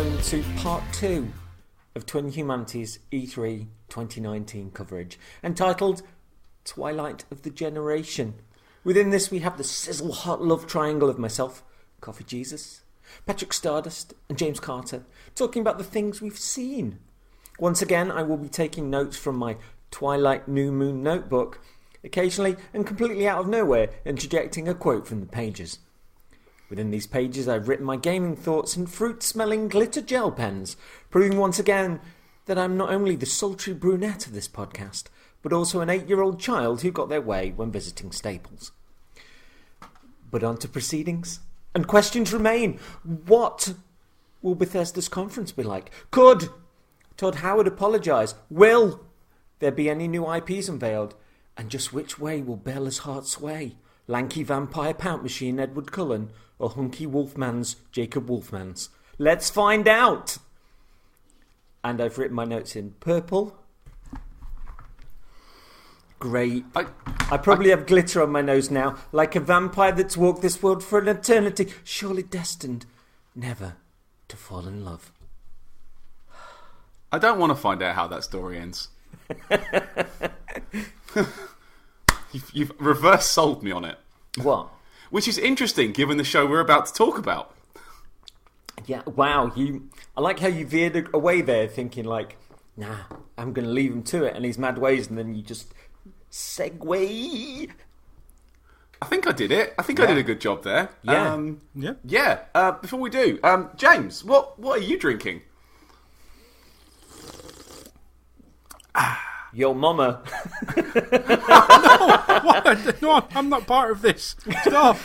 welcome to part 2 of Twin Humanity's E3 2019 coverage, entitled Twilight of the Generation. Within this we have the sizzle-hot love triangle of myself, Coffee Jesus, Patrick Stardust and James Carter, talking about the things we've seen. Once again, I will be taking notes from my Twilight New Moon notebook, occasionally and completely out of nowhere interjecting a quote from the pages. Within these pages I've written my gaming thoughts in fruit-smelling glitter gel pens, proving once again that I'm not only the sultry brunette of this podcast, but also an 8-year-old child who got their way when visiting Staples. But on to proceedings, and questions remain. What will Bethesda's conference be like? Could Todd Howard apologise? Will there be any new IPs unveiled? And just which way will Bella's heart sway? Lanky vampire pout machine Edward Cullen, or hunky wolfman's Jacob Wolfmans? Let's find out! And I've written my notes in purple, grey. I probably have glitter on my nose now, like a vampire that's walked this world for an eternity, surely destined never to fall in love. I don't want to find out how that story ends. You've reverse sold me on it. What? Which is interesting, given the show we're about to talk about. Yeah, wow. I like how you veered away there, thinking like, nah, I'm going to leave him to it, and his mad ways, and then you just segue. I think I did it. I think I did a good job there. Yeah. Before we do, James, what are you drinking? Your mama. No, I'm not part of this. Stop.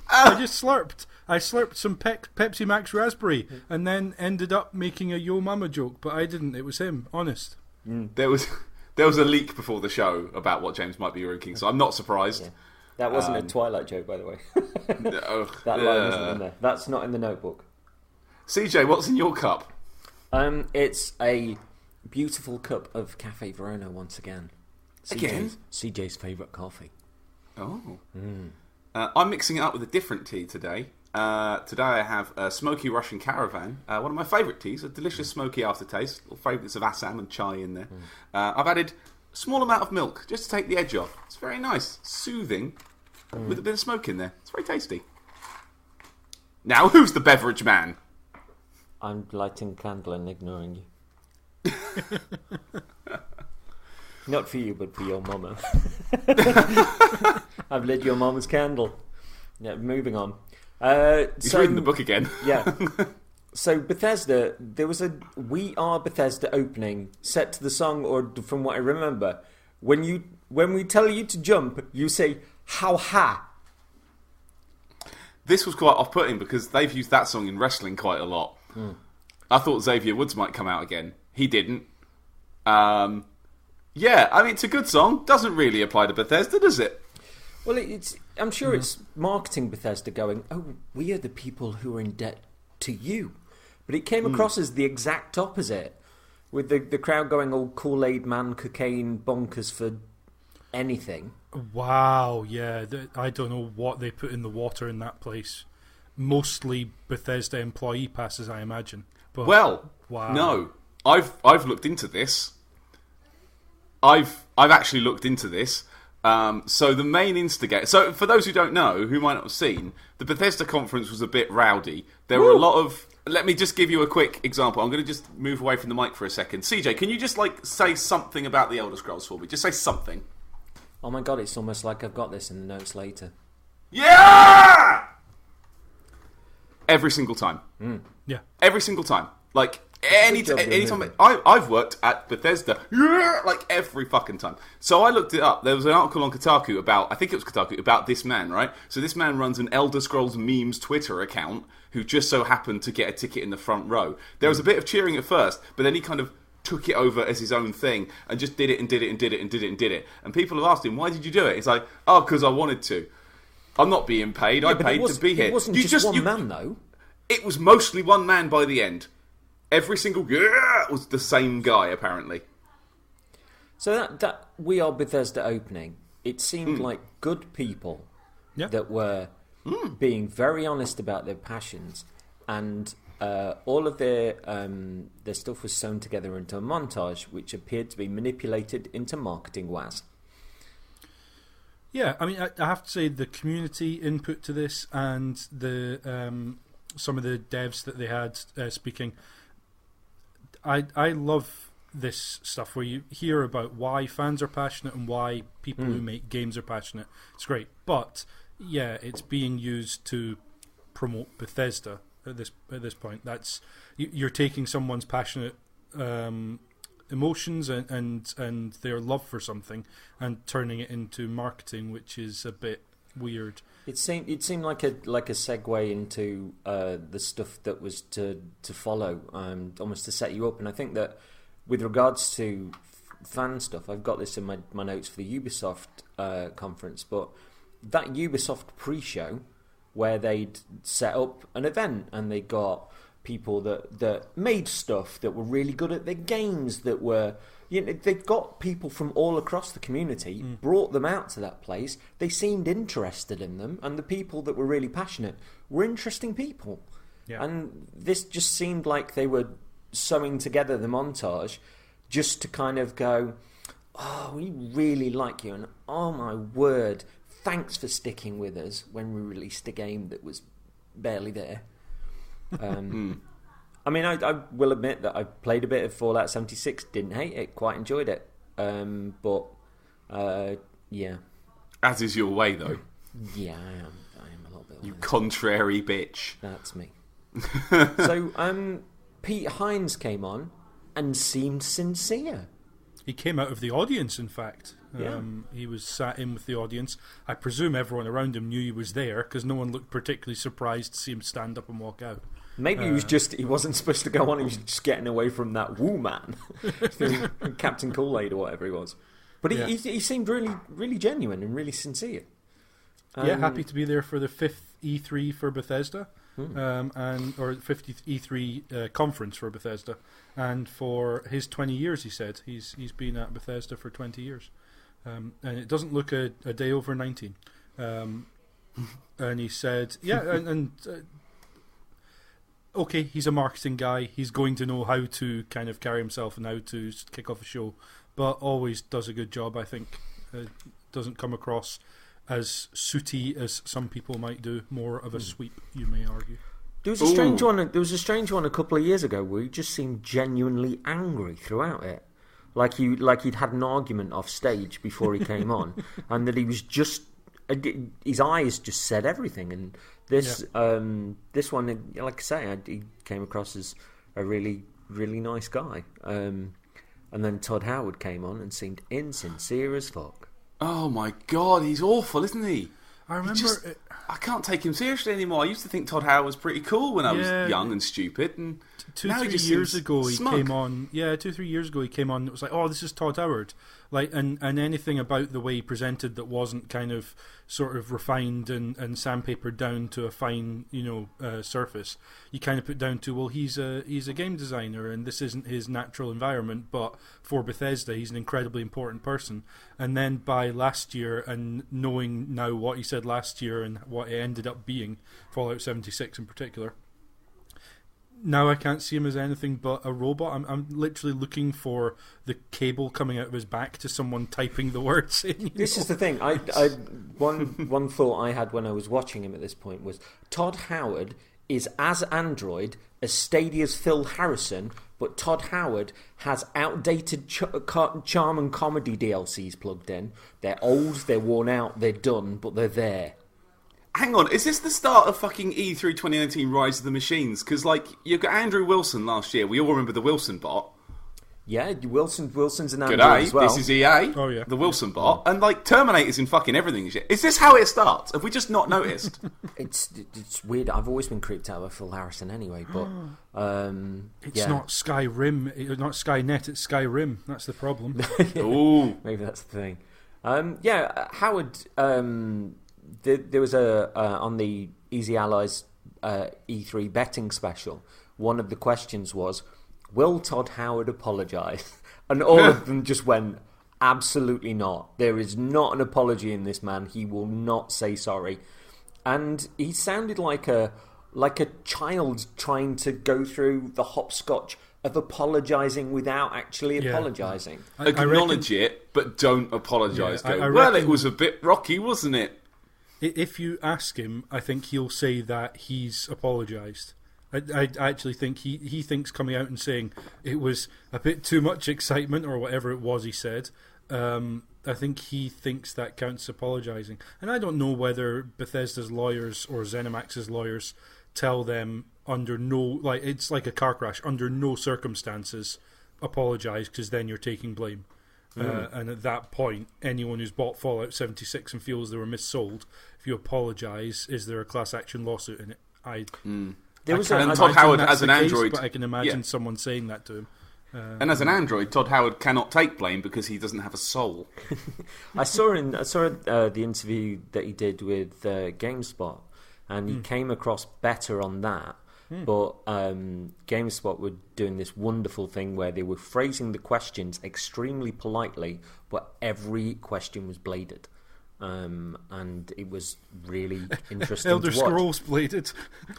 I just slurped. I slurped some Pepsi Max Raspberry and then ended up making a Yo Mama joke, but I didn't. It was him, honest. There was a leak before the show about what James might be drinking, so I'm not surprised. Yeah. That wasn't a Twilight joke, by the way. That line isn't in there. That's not in the notebook. CJ, what's in your cup? It's a beautiful cup of Cafe Verona once again. CJ's favourite coffee. Oh. I'm mixing it up with a different tea today. Today I have a Smoky Russian Caravan, one of my favourite teas, a delicious smoky aftertaste, little favourites of Assam and chai in there. I've added a small amount of milk just to take the edge off. It's very nice, soothing, with a bit of smoke in there. It's very tasty. Now, who's the beverage man? I'm lighting a candle and ignoring you. Not for you, but for your mama. I've lit your mama's candle. Yeah, moving on. He's reading the book again. Yeah. So Bethesda, there was a We Are Bethesda opening set to the song, or from what I remember, when we tell you to jump, you say "how ha." This was quite off-putting because they've used that song in wrestling quite a lot. I thought Xavier Woods might come out again. He didn't. Yeah, I mean, it's a good song. Doesn't really apply to Bethesda, does it? Well, I'm sure it's marketing Bethesda going, oh, we are the people who are in debt to you. But it came across as the exact opposite, with the crowd going all Kool-Aid man, cocaine, bonkers for anything. Wow, yeah. I don't know what they put in the water in that place. Mostly Bethesda employee passes, I imagine. But, well, wow. No. I've looked into this. I've actually looked into this. So the main instigator... So for those who don't know, who might not have seen, the Bethesda conference was a bit rowdy. There were a lot of... Let me just give you a quick example. I'm going to just move away from the mic for a second. CJ, can you just say something about the Elder Scrolls for me? Just say something. Oh my god, it's almost like I've got this in the notes later. Yeah! Every single time. Yeah. Every single time. Anytime I've worked at Bethesda, every fucking time. So I looked it up. There was an article on Kotaku about this man, right? So this man runs an Elder Scrolls memes Twitter account who just so happened to get a ticket in the front row. There was a bit of cheering at first, but then he kind of took it over as his own thing and just did it and did it and did it and did it and did it. And people have asked him, why did you do it? He's like, oh, because I wanted to. I'm not being paid. I paid to be here. It wasn't just one man, though. It was mostly one man by the end. Every single was the same guy, apparently. So that We Are Bethesda opening, it seemed like good people that were being very honest about their passions and all of their stuff was sewn together into a montage, which appeared to be manipulated into marketing waz. Yeah, I mean, I have to say the community input to this and the some of the devs that they had speaking, I love this stuff where you hear about why fans are passionate and why people who make games are passionate. It's great, but yeah, it's being used to promote Bethesda at this point. That's you're taking someone's passionate emotions and their love for something and turning it into marketing, which is a bit weird. It seemed like a segue into the stuff that was to follow, almost to set you up. And I think that with regards to fan stuff, I've got this in my notes for the Ubisoft conference, but that Ubisoft pre-show where they'd set up an event and they got people that made stuff that were really good at their games, that were, they got people from all across the community, brought them out to that place. They seemed interested in them, and the people that were really passionate were interesting people. Yeah. And this just seemed like they were sewing together the montage just to kind of go, oh, we really like you, and oh my word, thanks for sticking with us when we released a game that was barely there. I mean, I will admit that I played a bit of Fallout 76, didn't hate it, quite enjoyed it, but yeah. As is your way, though. Yeah, I am a little bit. You contrary bitch. That's me. So, Pete Hines came on and seemed sincere. He came out of the audience, in fact. Yeah. He was sat in with the audience. I presume everyone around him knew he was there because no one looked particularly surprised to see him stand up and walk out. Maybe he wasn't supposed to go on, he was just getting away from that woo man. Captain Kool-Aid or whatever he was. But he seemed really, really genuine and really sincere. Yeah, happy to be there for the 5th E3 for Bethesda. Or 50th E3 conference for Bethesda, and for his 20 years, he said he's been at Bethesda for 20 years, and it doesn't look a day over 19. And he said, okay, he's a marketing guy. He's going to know how to kind of carry himself and how to kick off a show, but always does a good job. I think doesn't come across as sooty as some people might do. More of a sweep, you may argue. There was a strange one. There was a strange one a couple of years ago where he just seemed genuinely angry throughout it, like he'd had an argument off stage before he came on, and that he was just his eyes just said everything. And this one, like I say, he came across as a really, really nice guy. And then Todd Howard came on and seemed insincere as fuck. Oh my god, he's awful, isn't he? I remember... I can't take him seriously anymore. I used to think Todd Howard was pretty cool when I was young and stupid. And 2-3 years ago he came on. Yeah, 2-3 years ago he came on. It was like, oh, this is Todd Howard. Like, and anything about the way he presented that wasn't kind of sort of refined and sandpapered down to a fine, surface, you kind of put down to, well, he's a game designer and this isn't his natural environment, but for Bethesda he's an incredibly important person. And then by last year, and knowing now what he said last year and what it ended up being, Fallout 76 in particular, now I can't see him as anything but a robot. I'm literally looking for the cable coming out of his back to someone typing the words in. This is the thing. One thought I had when I was watching him at this point was Todd Howard is as Android as Stadia's Phil Harrison, but Todd Howard has outdated charm and comedy DLCs plugged in. They're old, they're worn out, they're done, but they're there. Hang on, is this the start of fucking E3 2019 Rise of the Machines? Because, you've got Andrew Wilson last year. We all remember the Wilson bot. Yeah, Wilson's an Android as well. This is EA. Oh, yeah. The Wilson bot. And, Terminator's in fucking everything and shit. Is this how it starts? Have we just not noticed? It's weird. I've always been creeped out by Phil Harrison anyway, but... it's not Skyrim, not Skynet, it's Skyrim. That's the problem. Ooh. Maybe that's the thing. Howard... There was on the Easy Allies E3 betting special, one of the questions was, will Todd Howard apologise? And all of them just went, absolutely not. There is not an apology in this man. He will not say sorry. And he sounded like a like a child trying to go through the hopscotch of apologising without actually apologising. Acknowledge it, but don't apologise. I Well, it was a bit rocky, wasn't it? If you ask him, I think he'll say that he's apologised. I actually think he thinks coming out and saying it was a bit too much excitement or whatever it was he said. I think he thinks that counts apologising. And I don't know whether Bethesda's lawyers or ZeniMax's lawyers tell them under no... like it's like a car crash. Under no circumstances apologise, because then you're taking blame. And at that point, anyone who's bought Fallout 76 and feels they were missold, if you apologise, is there a class action lawsuit in it? There was and Todd Howard, as an Android... But I can imagine someone saying that to him. And as an Android, Todd Howard cannot take blame because he doesn't have a soul. I saw the interview that he did with GameSpot, and he came across better on that. But GameSpot were doing this wonderful thing where they were phrasing the questions extremely politely, but every question was bladed. And it was really interesting Elder to watch. Scrolls bladed.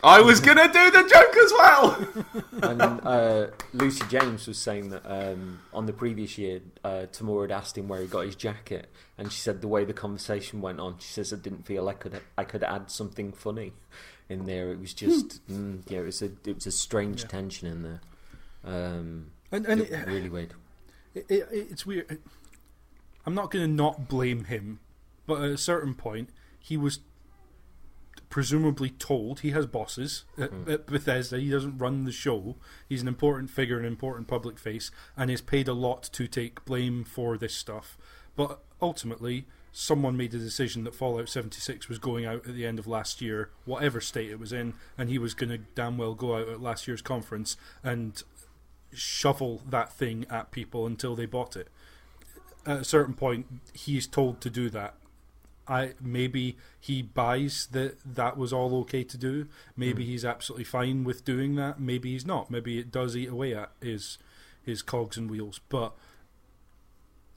I was going to do the joke as well! And Lucy James was saying that on the previous year, Tamura had asked him where he got his jacket, and she said the way the conversation went on, she says, I didn't feel I could add something funny in there. It was just it was a strange tension in there. And it really weird. It's weird. I'm not going to not blame him, but at a certain point, he was presumably told he has bosses at Bethesda. He doesn't run the show. He's an important figure, an important public face, and is paid a lot to take blame for this stuff. But ultimately, someone made a decision that Fallout 76 was going out at the end of last year, whatever state it was in, and he was going to damn well go out at last year's conference and shovel that thing at people until they bought it. At a certain point, he's told to do that. Maybe he buys that was all okay to do. Maybe he's absolutely fine with doing that. Maybe he's not. Maybe it does eat away at his cogs and wheels. But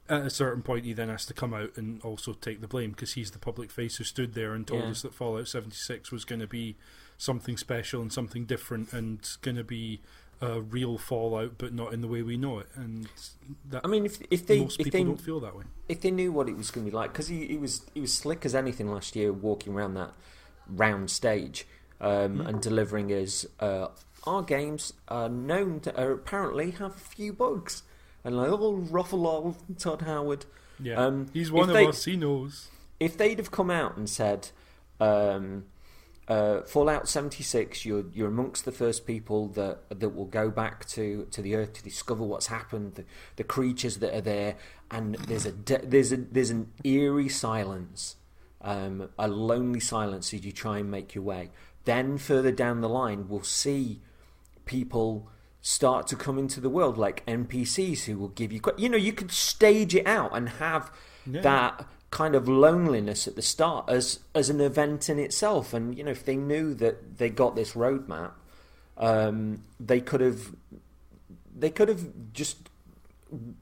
at a certain point, he then has to come out and also take the blame, because he's the public face who stood there and told us that Fallout 76 was going to be something special and something different and going to be a real Fallout, but not in the way we know it. And that, I mean, if most people don't feel that way. If they knew what it was going to be like, because he was slick as anything last year, walking around that round stage and delivering as our games are known to apparently have a few bugs, and like ruffle old Todd Howard. Yeah, he's one of us. He knows. If they'd have come out and said, Fallout 76, you're amongst the first people that will go back to the Earth to discover what's happened, the creatures that are there, and there's an eerie silence, a lonely silence as you try and make your way. Then further down the line, we'll see people start to come into the world, like NPCs who will give you... you could stage it out and have that kind of loneliness at the start as an event in itself. And if they knew that they got this roadmap, they could have just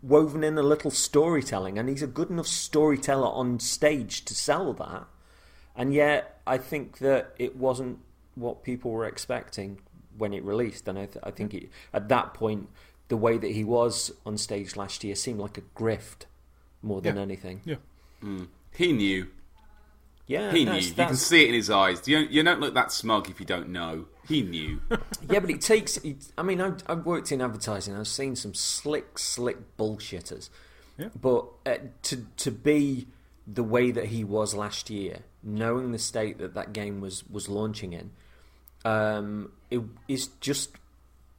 woven in a little storytelling, and he's a good enough storyteller on stage to sell that. And yet I think that it wasn't what people were expecting when it released, and I think at that point the way that he was on stage last year seemed like a grift more than anything. He knew. Yeah, he knew. You can see it in his eyes. You don't look that smug if you don't know. He knew. Yeah, but it takes... I mean, I've worked in advertising. I've seen some slick bullshitters. Yeah. But to be the way that he was last year, knowing the state that game was launching in, it is just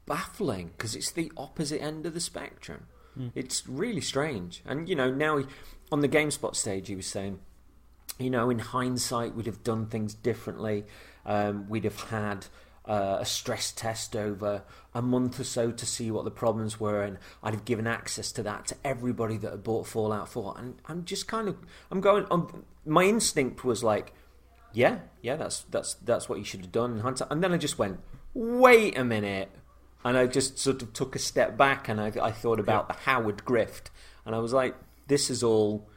baffling, because it's the opposite end of the spectrum. It's really strange. And, now on the GameSpot stage, he was saying, in hindsight, we'd have done things differently. We'd have had a stress test over a month or so to see what the problems were, and I'd have given access to that to everybody that had bought Fallout 4. And I'm just my instinct was like, yeah, that's what you should have done in hindsight. And then I just went, wait a minute. And I just sort of took a step back, and I thought about the Howard grift. And I was like, this is all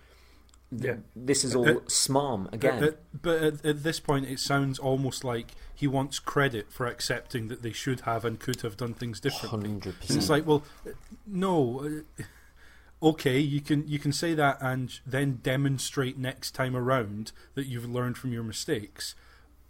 this is all smarm again. But at this point, it sounds almost like he wants credit for accepting that they should have and could have done things differently. 100%. It's like, well, no. Okay, you can say that and then demonstrate next time around that you've learned from your mistakes,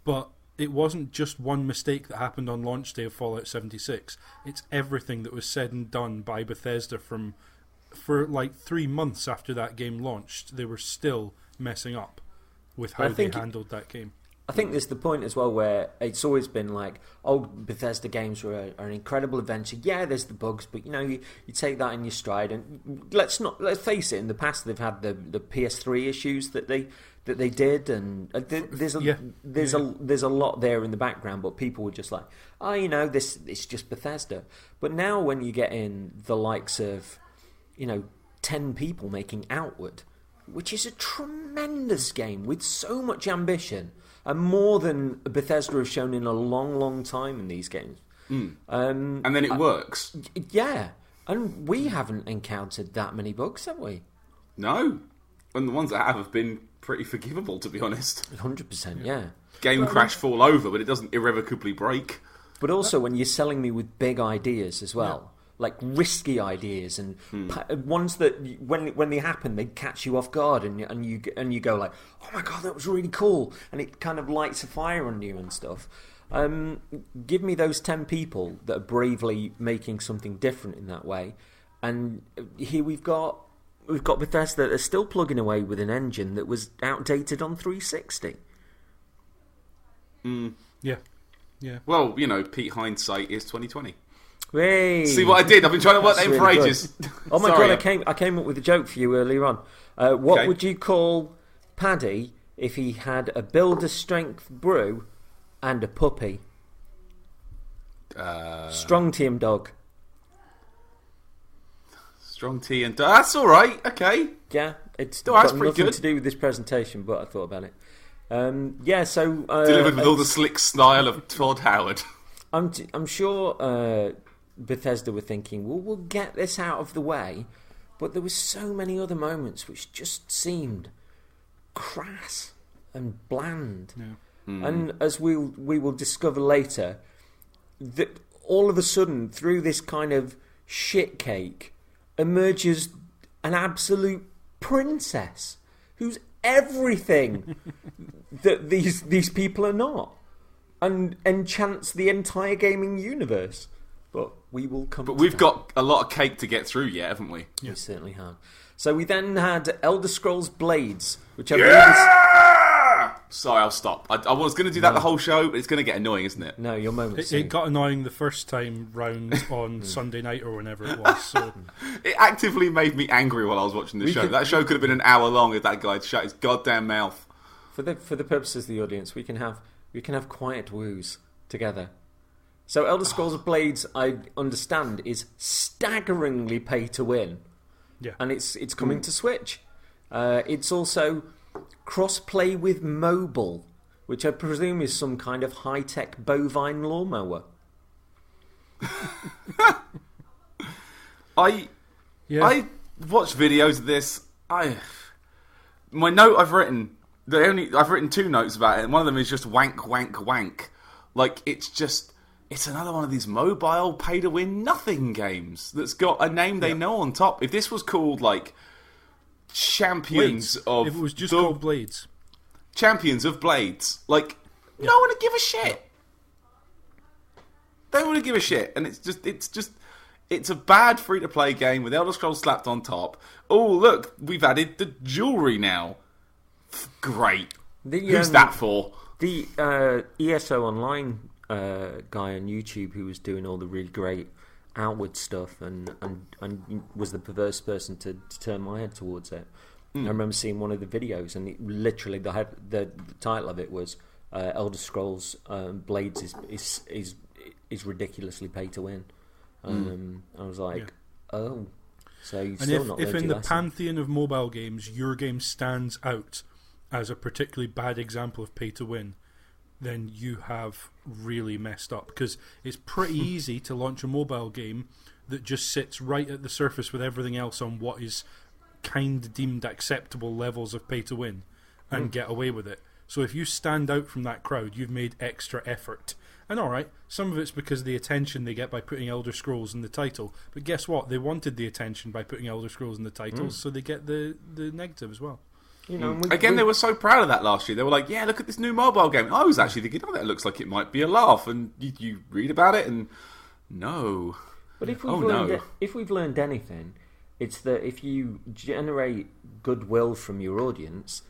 but it wasn't just one mistake that happened on launch day of Fallout 76. It's everything that was said and done by Bethesda for like 3 months after that game launched. They were still messing up with how they handled that game. I think there's the point as well where it's always been like, Bethesda games are an incredible adventure. Yeah, there's the bugs, but you take that in your stride. And let's face it. In the past, they've had the PS3 issues that they did, and there's a lot there in the background. But people were just like, this it's just Bethesda. But now when you get in the likes of 10 people making Outward, which is a tremendous game with so much ambition. And more than Bethesda have shown in a long, long time in these games. And then it works. Yeah. And we haven't encountered that many bugs, have we? No. And the ones that have been pretty forgivable, to be honest. 100%, yeah. Game crash, fall over, but it doesn't irrevocably break. But also when you're selling me with big ideas as well. Like risky ideas and ones that when they happen they catch you off guard and you go like, oh my god, that was really cool, and it kind of lights a fire under you and stuff. Give me those 10 people that are bravely making something different in that way, and here we've got Bethesda that are still plugging away with an engine that was outdated on 360. Yeah. Well, Pete, hindsight is 2020. Hey. See what I did? I've been trying to work that in for ages. Oh my god, I came up with a joke for you earlier on. What would you call Paddy if he had a builder strength brew and a puppy? Strong team dog. Strong tea and dog. That's all right. Okay. Yeah, it's got nothing good to do with this presentation, but I thought about it. So delivered with all the slick style of Todd Howard. I'm sure Bethesda were thinking, well, we'll get this out of the way, but there were so many other moments which just seemed crass and bland. And as we will discover later, that all of a sudden, through this kind of shit cake, emerges an absolute princess who's everything that these people are not, and enchants the entire gaming universe. But we will come. But we've got a lot of cake to get through yet, haven't we? We certainly have. So we then had Elder Scrolls Blades, which I believe is... Sorry, I'll stop. I was going to do that the whole show, but it's going to get annoying, isn't it? No, your moment. It got annoying the first time round on Sunday night or whenever it was. So. It actively made me angry while I was watching the show. That show could have been an hour long if that guy had shut his goddamn mouth. For the purposes of the audience, we can have quiet woos together. So Elder Scrolls Blades, I understand, is staggeringly pay to win. Yeah. And it's coming to Switch. It's also cross-play with mobile, which I presume is some kind of high-tech bovine lawnmower. I watched videos of this. My note I've written 2 notes about it, and one of them is just wank, wank, wank. Like, it's another one of these mobile pay-to-win nothing games that's got a name they know on top. If this was called, like, Champions Blades. of... If it was just called Blades. Champions of Blades. Like, no one would give a shit. They wouldn't give a shit. And it's a bad free-to-play game with Elder Scrolls slapped on top. Oh, look, we've added the jewellery now. Great. Who's that for? The ESO Online guy on YouTube who was doing all the really great Outward stuff and was the perverse person to turn my head towards it. I remember seeing one of the videos, and literally the title of it was Elder Scrolls Blades is ridiculously pay to win. I was like, oh, so you've still not learned if in your the lesson. pantheon of mobile games, your game stands out as a particularly bad example of pay to win, then you have really messed up, because it's pretty easy to launch a mobile game that just sits right at the surface with everything else on what is kind of deemed acceptable levels of pay to win and get away with it. So if you stand out from that crowd, you've made extra effort. And alright, some of it's because of the attention they get by putting Elder Scrolls in the title. But guess what? They wanted the attention by putting Elder Scrolls in the titles, so they get the negative as well. You know, Again, they were so proud of that last year. They were like, yeah, look at this new mobile game. I was actually thinking, oh, that looks like it might be a laugh. And you read about it and no. But if we've learned anything, it's that if you generate goodwill from your audience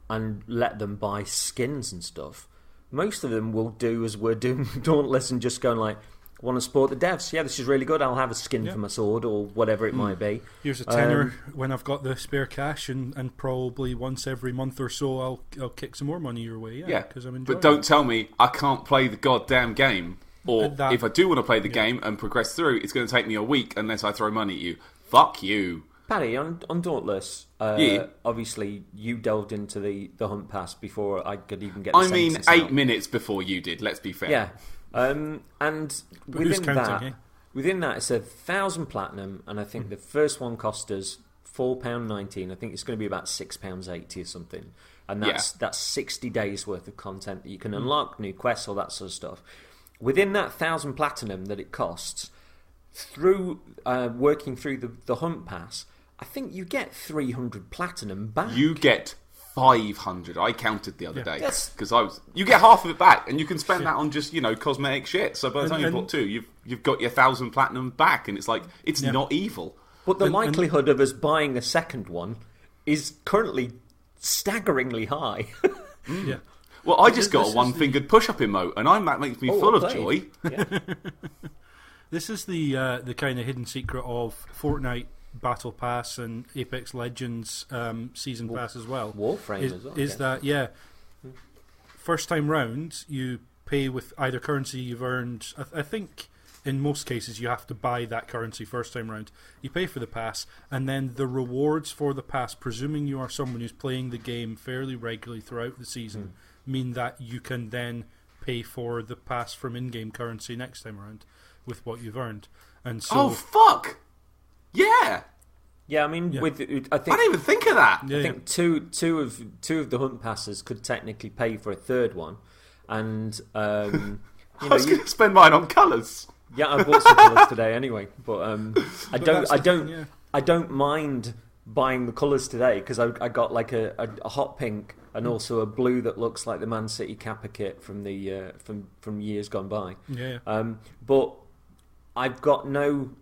and let them buy skins and stuff, most of them will do as we're doing Dauntless and just going like, want to support the devs. Yeah, this is really good. I'll have a skin for my sword or whatever it might be. Here's a tenner when I've got the spare cash, and probably once every month or so I'll kick some more money your way. Yeah, because I'm enjoying But don't tell me I can't play the goddamn game. Or if I do want to play the game and progress through, it's going to take me a week unless I throw money at you. Fuck you. Paddy, on Dauntless, obviously you delved into the Hunt Pass before I could even get the census 8 out. minutes before you did, let's be fair. Yeah. And within counting, that it's 1,000 platinum, and I think the first one cost us £4.19. I think it's going to be about £6.80 or something. And that's 60 days worth of content that you can unlock, new quests, all that sort of stuff. Within that 1,000 platinum that it costs, through working through the Hunt Pass, I think you get 300 platinum back. You get 500. I counted the other day because you get half of it back, and you can spend that on just cosmetic shit. So by the time you bought 2, you've got your 1,000 platinum back, and it's like it's not evil. But the likelihood of us buying a second one is currently staggeringly high. Yeah. Well, I just got a one-fingered push-up emote, and that makes me full of joy. Yeah. This is the kind of hidden secret of Fortnite Battle Pass and Apex Legends Season Pass as well. Warframe as well. First time round, you pay with either currency you've earned. I think in most cases you have to buy that currency first time round. You pay for the pass, and then the rewards for the pass, presuming you are someone who's playing the game fairly regularly throughout the season, mean that you can then pay for the pass from in-game currency next time around with what you've earned. And so, oh fuck! Yeah. Yeah, I mean, I think I didn't even think of that. I think two of the Hunt Passes could technically pay for a third one, and I was going to spend mine on colours. Yeah, I bought some colours today anyway, but I don't mind buying the colours today because I got like a hot pink and also a blue that looks like the Man City Kappa kit from the from years gone by. Yeah. But I've got no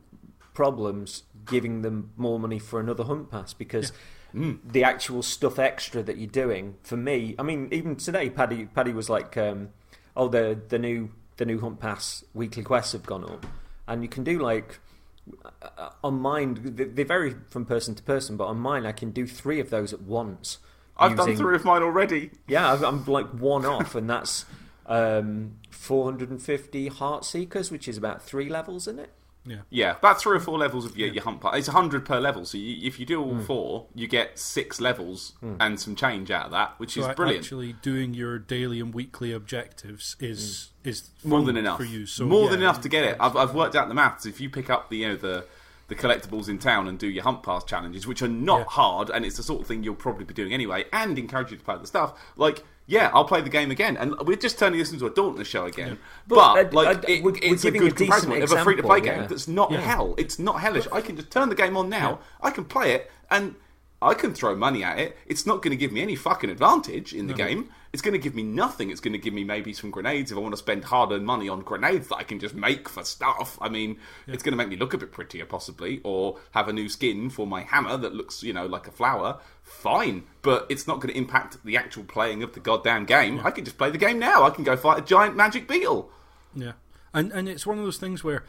problems giving them more money for another Hunt Pass because the actual stuff extra that you're doing for me. I mean, even today, Paddy was like, the new Hunt Pass weekly quests have gone up, and you can do like on mine. They vary from person to person, but on mine I can do 3 of those at once. I've done 3 of mine already. Yeah, I'm like 1 off, and that's 450 Heart Seekers, which is about 3 levels, isn't it? Yeah, about 3 or 4 levels of your Hunt Pass. It's 100 per level, so if you do all 4, you get 6 levels and some change out of that, which is brilliant. Actually, doing your daily and weekly objectives is more than enough for you. So more than enough to get it. I've worked out the maths. If you pick up the collectibles in town and do your Hunt Pass challenges, which are not hard, and it's the sort of thing you'll probably be doing anyway, and encourage you to play the stuff, like, yeah, I'll play the game again. And we're just turning this into a Dauntless show again. Yeah. But it's a good comparison of a free-to-play game that's not hell. It's not hellish. I can just turn the game on now, I can play it, and I can throw money at it. It's not going to give me any fucking advantage in the game. It's going to give me nothing. It's going to give me maybe some grenades if I want to spend hard-earned money on grenades that I can just make for stuff. I mean, it's going to make me look a bit prettier, possibly, or have a new skin for my hammer that looks, like a flower. Fine, but it's not going to impact the actual playing of the goddamn game. I can just play the game now. I can go fight a giant magic beetle. Yeah, and it's one of those things where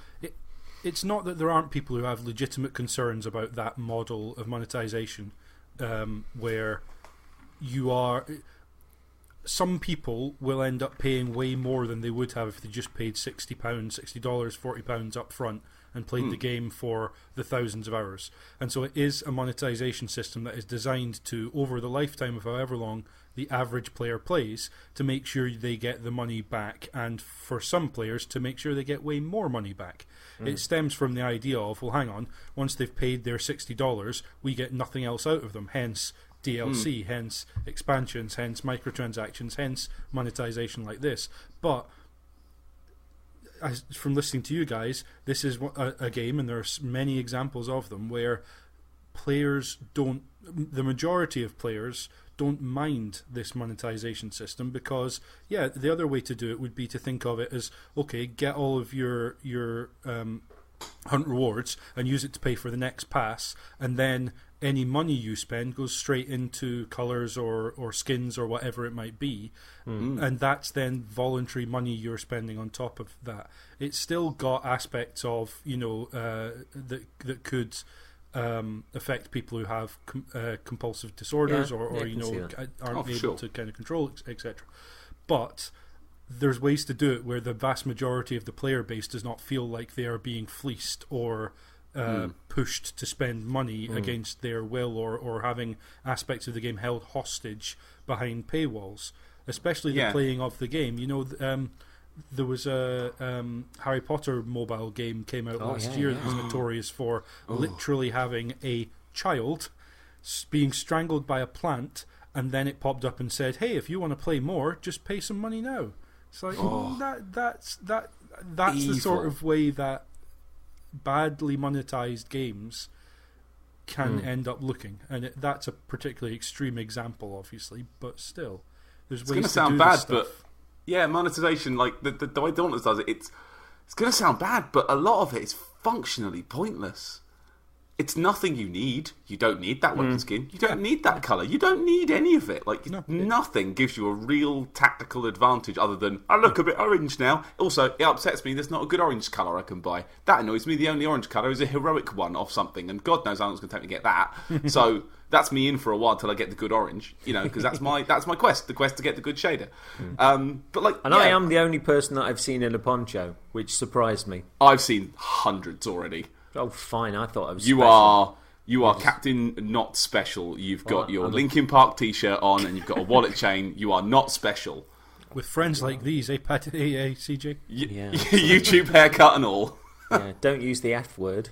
it's not that there aren't people who have legitimate concerns about that model of monetization, where you are. some people will end up paying way more than they would have if they just paid £60, $60, £40 up front and played the game for the thousands of hours. And so it is a monetization system that is designed to, over the lifetime of however long the average player plays, to make sure they get the money back, and for some players to make sure they get way more money back. It stems from the idea of, well, hang on, once they've paid their $60, we get nothing else out of them, hence DLC, hence expansions, hence microtransactions, hence monetization like this. But from listening to you guys, this is a game, and there are many examples of them, where players don't, the majority of players don't mind this monetization system, because the other way to do it would be to think of it as, okay, get all of your hunt rewards and use it to pay for the next pass, and then any money you spend goes straight into colours or skins or whatever it might be, and that's then voluntary money you're spending on top of that. It's still got aspects of, that could affect people who have compulsive disorders or aren't able to kind of control, etc. But there's ways to do it where the vast majority of the player base does not feel like they are being fleeced or pushed to spend money against their will, or having aspects of the game held hostage behind paywalls, especially the playing of the game. There was a Harry Potter mobile game came out last year that was notorious for literally having a child being strangled by a plant, and then it popped up and said, hey, if you want to play more, just pay some money now. It's like, that's the sort of way that badly monetized games can end up looking, and that's a particularly extreme example, obviously, but still, there's ways to do this stuff. It's going to sound bad, but monetization, like the way Dauntless does it, it's going to sound bad, but a lot of it is functionally pointless. It's nothing you need. You don't need that weapon skin. You don't need that colour. You don't need any of it. Like, nothing gives you a real tactical advantage other than, I look a bit orange now. Also, it upsets me there's not a good orange colour I can buy. That annoys me. The only orange colour is a heroic one of something, and God knows how long it's going to take me to get that. So that's me in for a while till I get the good orange, because that's my quest, the quest to get the good shader. I am the only person that I've seen in a poncho, which surprised me. I've seen hundreds already. Oh, fine. I thought I was special. You are Captain Not Special. You've got your Linkin Park t-shirt on, and you've got a wallet chain. You are not special. With friends like these, Paddy, CJ? YouTube haircut and all. Don't use the F word.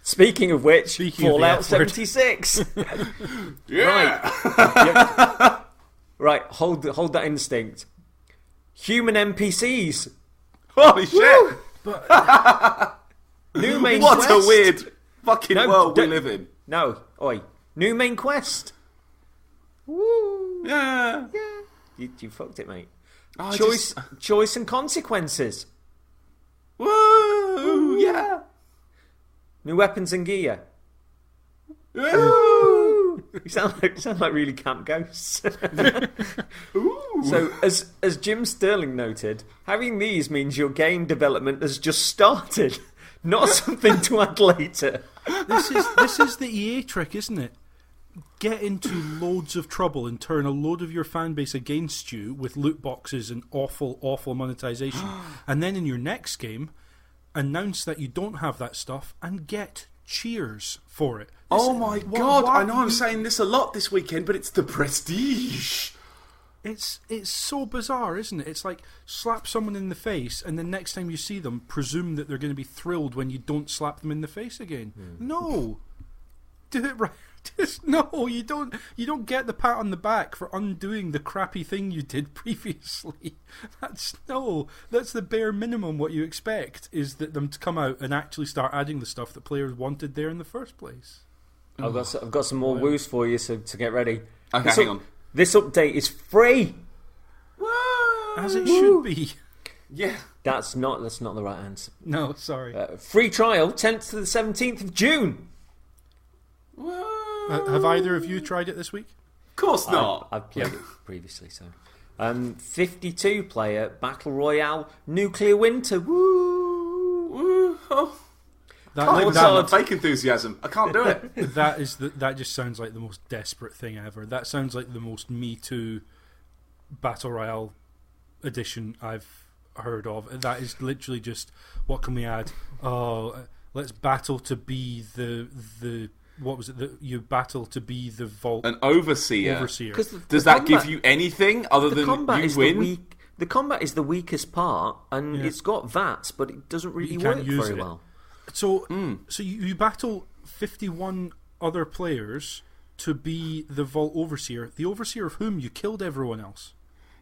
Speaking of which, Fallout 76. Right, hold that instinct. Human NPCs. Holy shit! New main what quest. A weird fucking world we live in. No, new main quest. Woo! Yeah. You fucked it, mate. Choice and consequences. Woo! Yeah. New weapons and gear. Ooh. You sound like really camp ghosts. So, as Jim Sterling noted, having these means your game development has just started, not something to add later. This is the EA trick, isn't it? Get into loads of trouble and turn a load of your fan base against you with loot boxes and awful monetization, and then in your next game, announce that you don't have that stuff and get cheers for it. Oh my God! I know I'm saying this a lot this weekend, but it's the prestige. It's so bizarre, isn't it? It's like slap someone in the face, and the next time you see them, presume that they're going to be thrilled when you don't slap them in the face again. No, do it right. No, you don't get the pat on the back for undoing the crappy thing you did previously. That's the bare minimum. What you expect is that them to come out and actually start adding the stuff that players wanted there in the first place. I've got some more woos for you, so to get ready. Okay, hang on. This update is free. Woo! As it should be. Yeah. That's not the right answer. No, sorry. Free trial, 10th to the 17th of June. Woo! Have either of you tried it this week? Of course not. I've played it previously, so. 52 player Battle Royale Nuclear Winter. Woo! Woo! Oh. fake enthusiasm. I can't do it. That just sounds like the most desperate thing ever. That sounds like the most Me Too Battle Royale edition I've heard of. That is literally just, what can we add? Oh, let's battle to be the what was it? You battle to be the vault. An overseer. Does that give you anything other than you win? The combat is the weakest part, and it's got VATS, but it doesn't really work very well. So you battle 51 other players to be the Vault Overseer, the Overseer of whom you killed everyone else.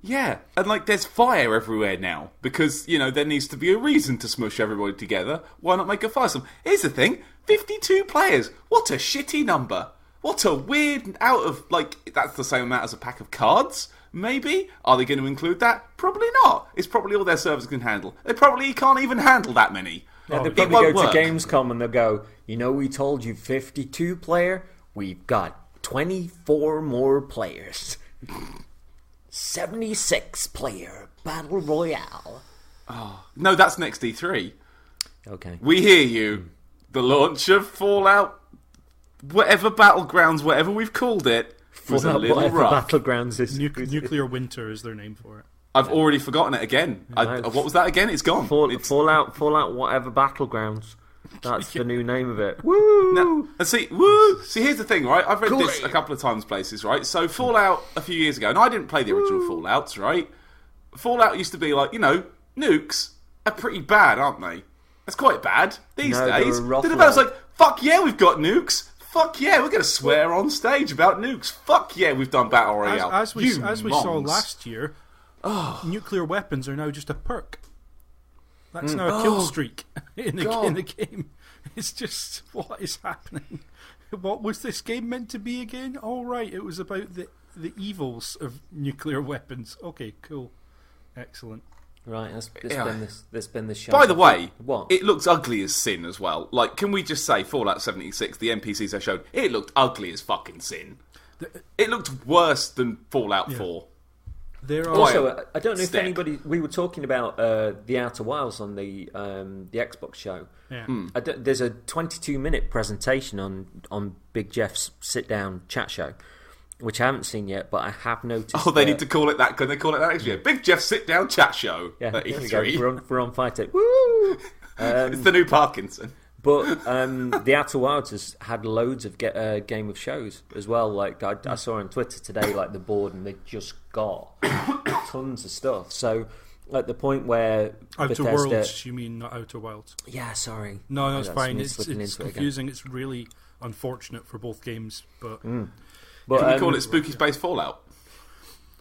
Yeah, and like there's fire everywhere now, because, you know, there needs to be a reason to smush everybody together. Why not make a firestorm? Here's the thing, 52 players, what a shitty number. What a weird, that's the same amount as a pack of cards? Maybe? Are they going to include that? Probably not. It's probably all their servers can handle. They probably can't even handle that many. Yeah, they'll probably go to Gamescom and they'll go, you know, we told you 52 player, we've got 24 more players. 76 player Battle Royale. Oh, no, that's next E3. Okay. We hear you. The launch of Fallout, whatever Battlegrounds, whatever we've called it, was a little rough. Battlegrounds is Nuclear Winter is their name for it. I've already forgotten it again. What was that again? It's gone. Fallout, whatever Battlegrounds. That's the new name of it. Woo! Now, and see, here's the thing, right? I've read this a couple of times places, right? So Fallout a few years ago, and I didn't play the original Fallouts, right? Fallout used to be like, you know, nukes are pretty bad, aren't they? That's quite bad these days. The developers like, fuck yeah, we've got nukes. Fuck yeah, we're going to swear on stage about nukes. Fuck yeah, we've done Battle Royale. As we saw last year, nuclear weapons are now just a perk. That's now a kill streak in the game. It's just, what is happening? What was this game meant to be again? All right, it was about the evils of nuclear weapons. Okay, cool. Excellent. Right, that's been the show. By the way, what? It looks ugly as sin as well. Like, can we just say Fallout 76, the NPCs I showed, it looked ugly as fucking sin. It looked worse than Fallout 4. Also, I don't know if anybody. We were talking about the Outer Wilds on the Xbox show. Yeah. There's a 22-minute presentation on Big Jeff's sit-down chat show, which I haven't seen yet, but I have noticed. Oh, they need to call it that. Can they call it that next year? Big Jeff's sit-down chat show. Yeah, there we go. We're on Fight It. Woo! It's the new Parkinson. But the Outer Wilds has had loads of Game of shows as well. Like I saw on Twitter today, like the board, and they just got tons of stuff. So at the point where Outer Worlds, you mean, not Outer Wilds? Yeah, sorry. No, it's fine. It's confusing. It's really unfortunate for both games, but. Can we call it Spooky Space Fallout?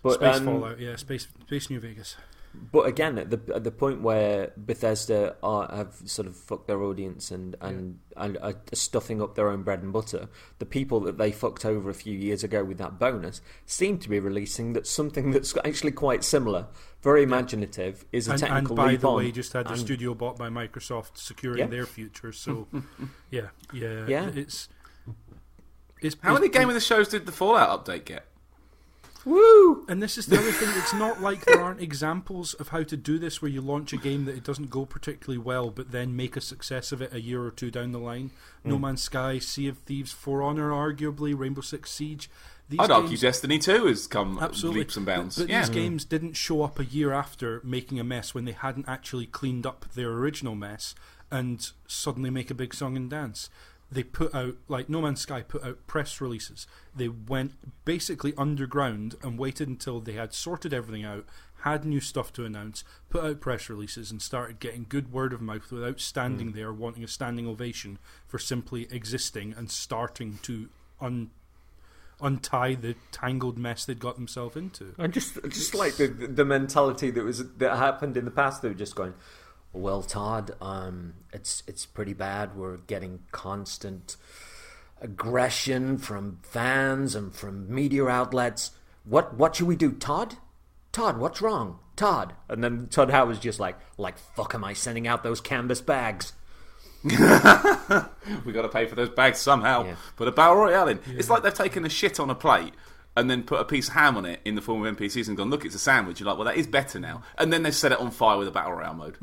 Space Fallout, yeah, Space New Vegas. But again, at the point where Bethesda have sort of fucked their audience and are stuffing up their own bread and butter, the people that they fucked over a few years ago with that bonus seem to be releasing something that's actually quite similar, very imaginative, is a technical leap on. And by the way, just had their studio bought by Microsoft, securing their future. So, yeah. It's how many Game of the Shows did the Fallout update get? Woo! And this is the other thing, it's not like there aren't examples of how to do this where you launch a game that it doesn't go particularly well but then make a success of it a year or two down the line. No Man's Sky, Sea of Thieves, For Honor arguably, Rainbow Six Siege. I'd argue Destiny 2 has come leaps and bounds. But these games didn't show up a year after making a mess when they hadn't actually cleaned up their original mess and suddenly make a big song and dance. They put out, like No Man's Sky put out press releases. They went basically underground and waited until they had sorted everything out, had new stuff to announce, put out press releases and started getting good word of mouth without standing there wanting a standing ovation for simply existing and starting to untie the tangled mess they'd got themselves into. And just like the mentality that happened in the past, they were just going, well, Todd, it's pretty bad. We're getting constant aggression from fans and from media outlets. What should we do, Todd? Todd, what's wrong? Todd. And then Todd Howard's just like fuck am I sending out those canvas bags? We got to pay for those bags somehow. Yeah. Put a Battle Royale in. Yeah. It's like they've taken a shit on a plate and then put a piece of ham on it in the form of NPCs and gone, look, it's a sandwich. You're like, well, that is better now. And then they set it on fire with a Battle Royale mode.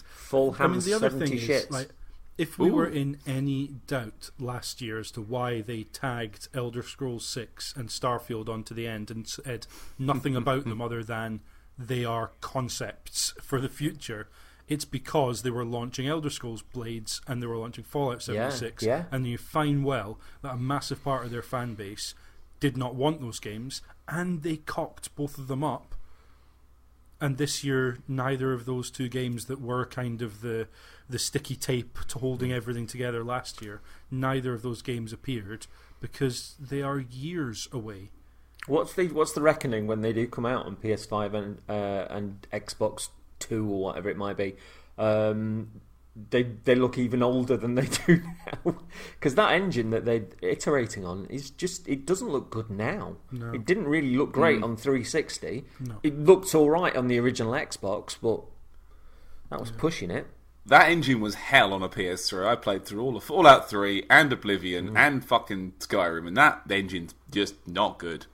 Full ham, the other thing shits. is, like, If we were in any doubt last year as to why they tagged Elder Scrolls 6 and Starfield onto the end and said nothing about them other than they are concepts for the future, it's because they were launching Elder Scrolls Blades and they were launching Fallout 76, and you find well that a massive part of their fan base did not want those games, and they cocked both of them up. And this year, neither of those two games that were kind of the sticky tape to holding everything together last year, neither of those games appeared because they are years away. What's the reckoning when they do come out on PS5 and Xbox 2 or whatever it might be? They look even older than they do now, because that engine that they're iterating on it doesn't look good now. No. It didn't really look great on 360. No. It looked all right on the original Xbox, but that was pushing it. That engine was hell on a PS3. I played through all of Fallout 3 and Oblivion and fucking Skyrim, and that engine's just not good.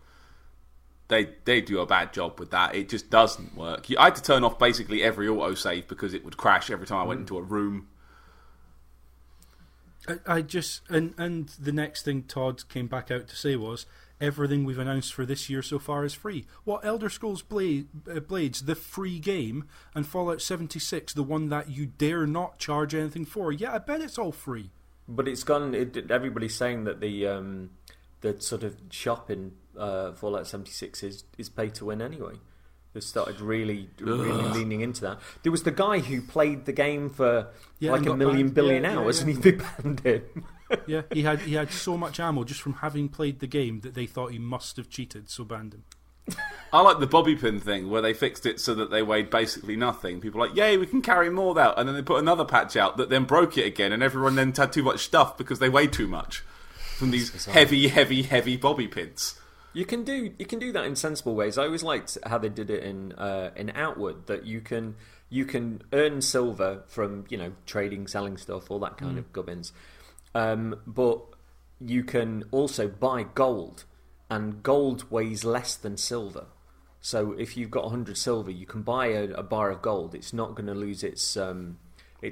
They do a bad job with that. It just doesn't work. I had to turn off basically every autosave because it would crash every time I went into a room. I just and the next thing Todd came back out to say was everything we've announced for this year so far is free. What, Elder Scrolls Blades, the free game, and Fallout 76, the one that you dare not charge anything for? Yeah, I bet it's all free. But it's gone. Everybody's saying that the sort of shop in Fallout 76 is pay to win anyway. They've started really leaning into that. There was the guy who played the game for like a million billion hours, and he banned him. Yeah, he had so much ammo just from having played the game that they thought he must have cheated, so banned him. I like the bobby pin thing where they fixed it so that they weighed basically nothing. People are like, yay, we can carry more out, and then they put another patch out that then broke it again, and everyone then had too much stuff because they weighed too much from these heavy bobby pins. You can do that in sensible ways. I always liked how they did it in Outward, that you can earn silver from trading, selling stuff, all that kind of gubbins, but you can also buy gold, and gold weighs less than silver. So if you've got 100 silver, you can buy a bar of gold. It's not going to lose its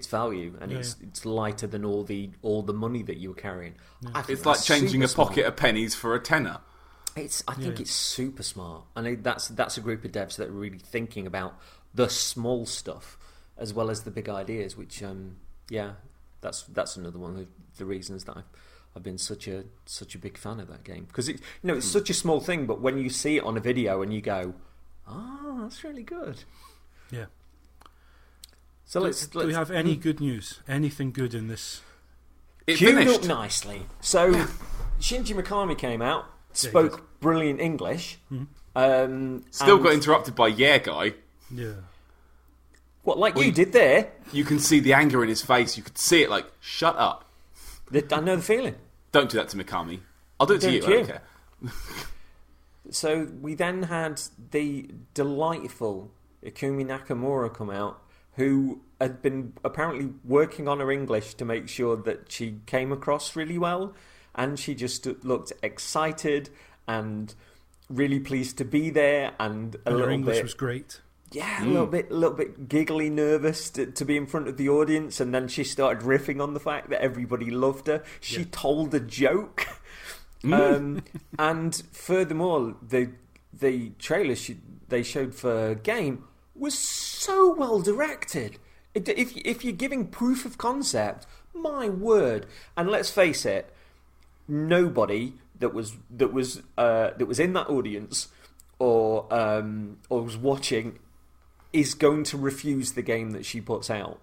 value, and it's lighter than all the money that you were carrying. Yeah. It's like changing a pocket of pennies for a tenner. I think it's super smart, and that's a group of devs that are really thinking about the small stuff as well as the big ideas. Which, that's another one of the reasons that I've been such a big fan of that game, because it's such a small thing, but when you see it on a video and you go, "Oh, that's really good." Yeah. So do we have any good news? Anything good in this? It queued finished up nicely. So Shinji Mikami came out. Spoke brilliant English. Still got interrupted by guy. Yeah. What, like you did there? You can see the anger in his face. You could see it like, shut up. I know the feeling. Don't do that to Mikami. I'll do it to you. I don't care. So we then had the delightful Ikumi Nakamura come out, who had been apparently working on her English to make sure that she came across really well. And she just looked excited and really pleased to be there, and her English was great. Yeah, a little bit giggly, nervous to be in front of the audience, and then she started riffing on the fact that everybody loved her. She told a joke, and furthermore, the trailer they showed for Game was so well directed. If you're giving proof of concept, my word! And let's face it. Nobody that was in that audience or was watching is going to refuse the game that she puts out.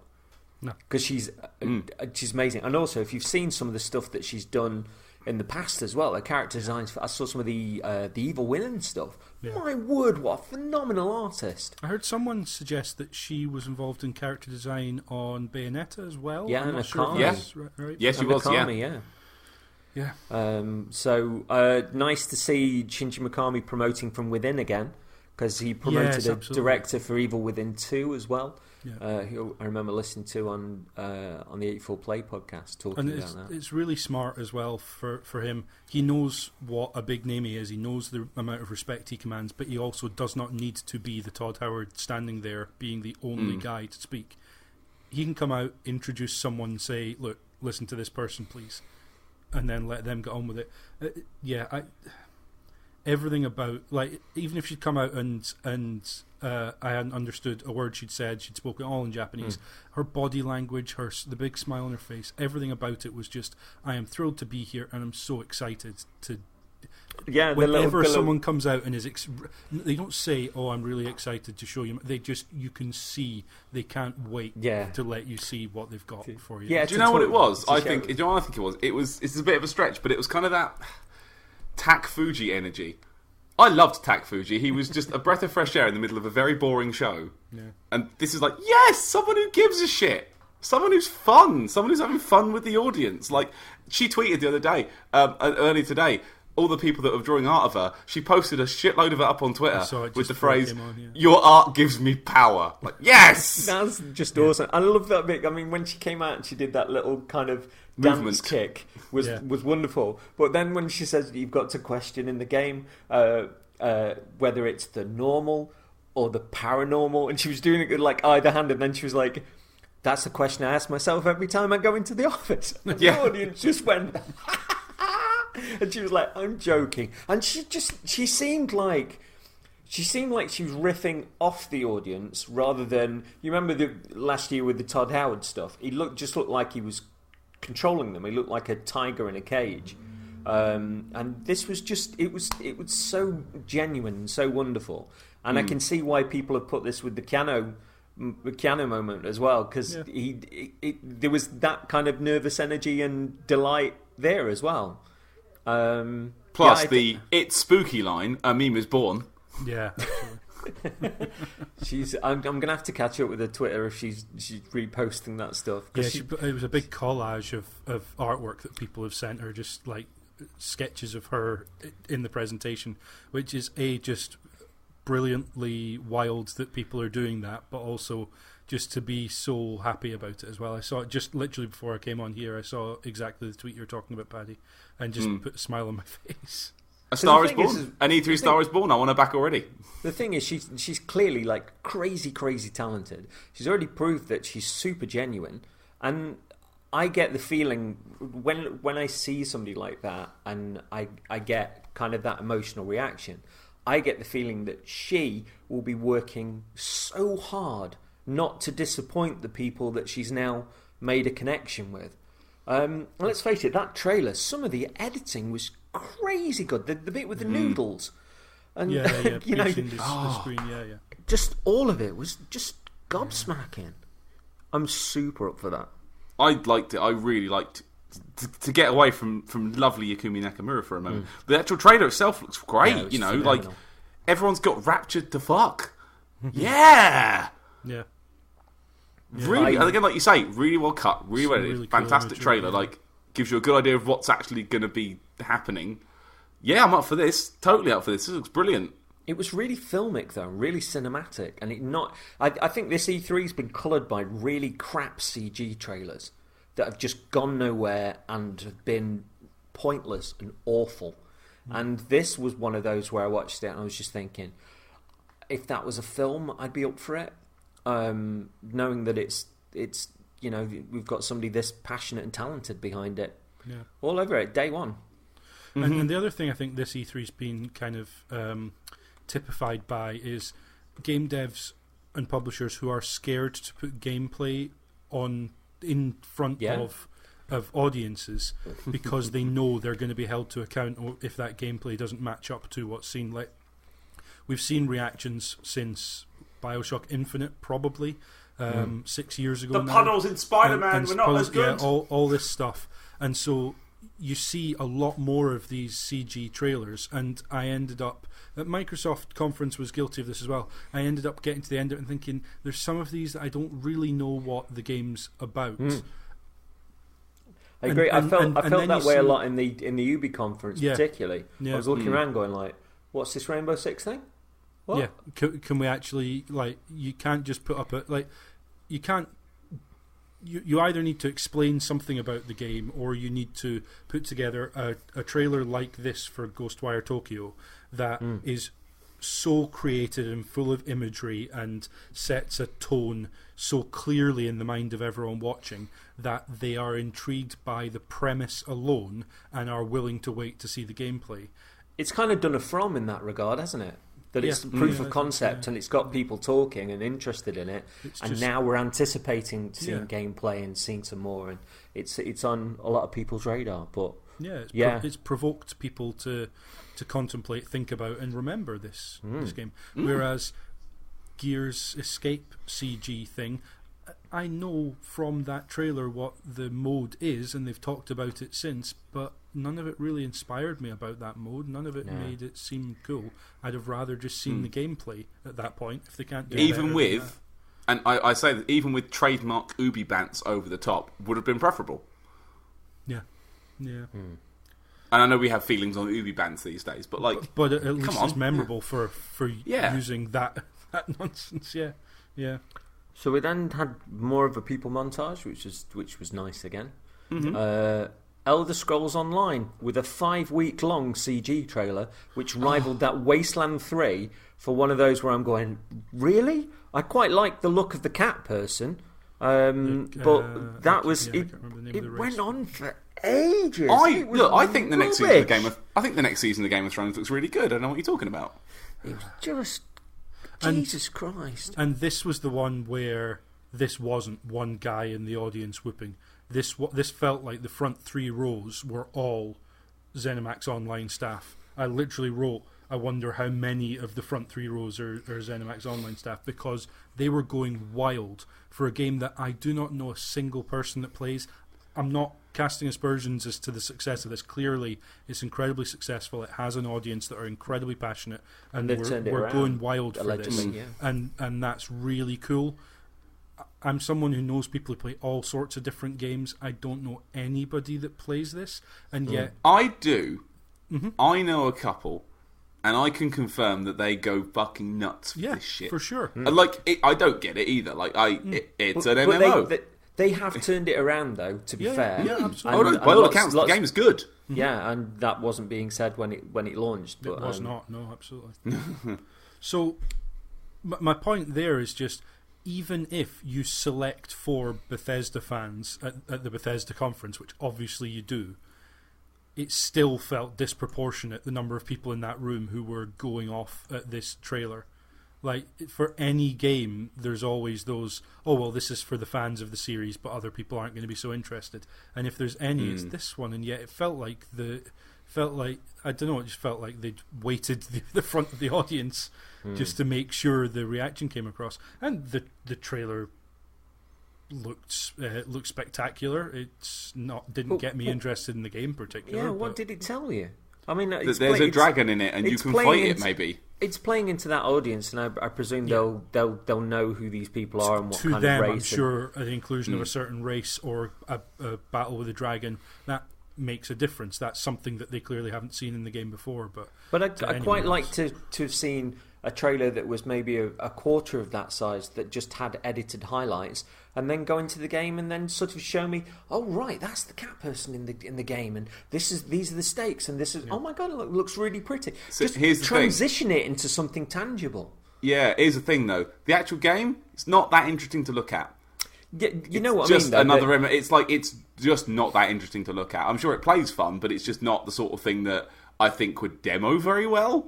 No, because she's amazing. And also, if you've seen some of the stuff that she's done in the past as well, her character designs. I saw some of the Evil Villain stuff. Yeah. My word, what a phenomenal artist! I heard someone suggest that she was involved in character design on Bayonetta as well. Yeah, and Akami. Right? Yes, she was. Akami, yeah. Yeah. So nice to see Shinji Mikami promoting from within again, because he promoted a director for Evil Within 2 as well. Yeah. Who I remember listening to on the 84 Play podcast talking about that. It's really smart as well for him. He knows what a big name he is. He knows the amount of respect he commands, but he also does not need to be the Todd Howard standing there being the only guy to speak. he can come out, introduce someone, say, look, listen to this person, please, and then let them get on with it. Everything about, like, even if she'd come out and I hadn't understood a word she'd said, she'd spoken all in Japanese, her body language, the big smile on her face, everything about it was just, I am thrilled to be here and I'm so excited to... Yeah, whenever someone comes out and is... they don't say, oh, I'm really excited to show you. They just, you can see they can't wait to let you see what they've got for you. Yeah, do you know what it was? I think it was? It's a bit of a stretch, but it was kind of that Tak Fuji energy. I loved Tak Fuji. He was just a breath of fresh air in the middle of a very boring show. Yeah. And this is like, yes, someone who gives a shit. Someone who's fun. Someone who's having fun with the audience. Like, she tweeted the other day, earlier today, all the people that were drawing art of her, she posted a shitload of it up on Twitter with the phrase, your art gives me power. Like, yes! That's just awesome. I love that bit. I mean, when she came out and she did that little kind of dance kick was wonderful. But then when she says you've got to question in the game whether it's the normal or the paranormal, and she was doing it with like either hand, and then she was like, that's a question I ask myself every time I go into the office. And the audience just went... And she was like, I'm joking. And she seemed like she was riffing off the audience rather than, you remember the last year with the Todd Howard stuff, he looked like he was controlling them. He looked like a tiger in a cage. And this was just, it was so genuine, so wonderful. And I can see why people have put this with the piano moment as well, because there was that kind of nervous energy and delight there as well. Plus it's spooky line, a meme is born. Yeah. I'm gonna have to catch up with her Twitter if she's reposting that stuff. Yeah, it was a big collage of artwork that people have sent her, just like sketches of her in the presentation, which is just brilliantly wild that people are doing that, but also just to be so happy about it as well. I saw it just literally before I came on here. I saw exactly the tweet you're talking about, Paddy, and just put a smile on my face. A Star is Born. An E3 Star is Born. I want her back already. The thing is, she's clearly like crazy talented. She's already proved that she's super genuine, and I get the feeling when I see somebody like that, and I get kind of that emotional reaction, I get the feeling that she will be working so hard not to disappoint the people that she's now made a connection with. Let's face it, that trailer, some of the editing was crazy good. The bit with the noodles, and you know, the screen, just all of it was just gobsmacking. I'm super up for that. I liked it. I really liked to get away from lovely Yukumi Nakamura for a moment. The actual trailer itself looks great. You know, phenomenal. Like everyone's got raptured to fuck. Yeah. Really, again, like you say, really well cut, really well edited, fantastic trailer. Like, gives you a good idea of what's actually going to be happening. Yeah, I'm up for this. Totally up for this. This looks brilliant. It was really filmic, though, really cinematic, and I think this E3's been coloured by really crap CG trailers that have just gone nowhere and have been pointless and awful. And this was one of those where I watched it and I was just thinking, if that was a film, I'd be up for it. Knowing that it's you know, we've got somebody this passionate and talented behind it, all over it, day one. And the other thing I think this E3's been kind of typified by is game devs and publishers who are scared to put gameplay in front of audiences because they know they're going to be held to account if that gameplay doesn't match up to what's seen. Like, we've seen reactions since BioShock Infinite, probably 6 years ago. The puddles in Spider-Man were not as good. Yeah, all this stuff, and so you see a lot more of these CG trailers. And I ended up at Microsoft conference was guilty of this as well. I ended up getting to the end of it and thinking, there's some of these that I don't really know what the game's about. I agree. I felt that way a lot in the Ubi conference, particularly. I was looking around, going like, "What's this Rainbow Six thing?" What? Yeah, can we actually, like, you can't just put up you can't, you either need to explain something about the game or you need to put together a trailer like this for Ghostwire Tokyo that is so created and full of imagery and sets a tone so clearly in the mind of everyone watching that they are intrigued by the premise alone and are willing to wait to see the gameplay. It's kind of done a From in that regard, hasn't it? That it's proof of concept and it's got people talking and interested in it, and now we're anticipating seeing gameplay and seeing some more, and it's on a lot of people's radar. But it's provoked people to contemplate, think about, and remember this game. Whereas Gears Escape CG thing, I know from that trailer what the mode is, and they've talked about it since, but none of it really inspired me about that mode. None of it made it seem cool. I'd have rather just seen the gameplay at that point, if they can't do it. Even with, and I say that even with trademark Ubi Bants over the top, would have been preferable. Yeah. And I know we have feelings on Ubi Bants these days, but but at least it's memorable for using that nonsense. Yeah. So we then had more of a people montage, which was nice again. Elder Scrolls Online with a 5-week-long CG trailer, which rivaled that Wasteland 3 for one of those where I'm going, really? I quite like the look of the cat person, but that was it went on for ages. I think the next season of Game of Thrones looks really good. I don't know what you're talking about. It was just Jesus Christ. And this was the one where this wasn't one guy in the audience whooping. This felt like the front 3 rows were all ZeniMax Online staff. I literally wrote, I wonder how many of the front 3 rows are ZeniMax Online staff, because they were going wild for a game that I do not know a single person that plays. I'm not casting aspersions as to the success of this. Clearly, it's incredibly successful. It has an audience that are incredibly passionate, and we're going wild for this. And that's really cool. I'm someone who knows people who play all sorts of different games. I don't know anybody that plays this, and yet I do. I know a couple, and I can confirm that they go fucking nuts for this shit. For sure. I don't get it either. It's an MMO. They have turned it around, though. To be fair, absolutely. By all accounts, the game is good. Yeah, and that wasn't being said when it launched. But, it was not. No, absolutely. So, my point there is just, even if you select for Bethesda fans at the Bethesda conference, which obviously you do, it still felt disproportionate, the number of people in that room who were going off at this trailer. Like, for any game, there's always those, this is for the fans of the series, but other people aren't going to be so interested. And if there's any, it's this one. And yet it felt like I don't know, it just felt like they'd weighted the front of the audience just to make sure the reaction came across. And the trailer looked spectacular. Didn't get me interested in the game particularly. Yeah, what did it tell you? I mean, there's a dragon in it, and you can fight it. Maybe it's playing into that audience, and I presume they'll know who these people are and what to kind them, of race. I'm sure the inclusion of a certain race or a battle with a dragon, that makes a difference. That's something that they clearly haven't seen in the game before. But I quite like to have seen a trailer that was maybe a quarter of that size, that just had edited highlights, and then go into the game and then sort of show me, oh right, that's the cat person in the game, and these are the stakes, and this is oh my god, it looks really pretty. So just transition it into something tangible. Yeah, here's the thing though: the actual game, it's not that interesting to look at. Yeah, you know what I mean? Just another. It's just not that interesting to look at. I'm sure it plays fun, but it's just not the sort of thing that I think would demo very well.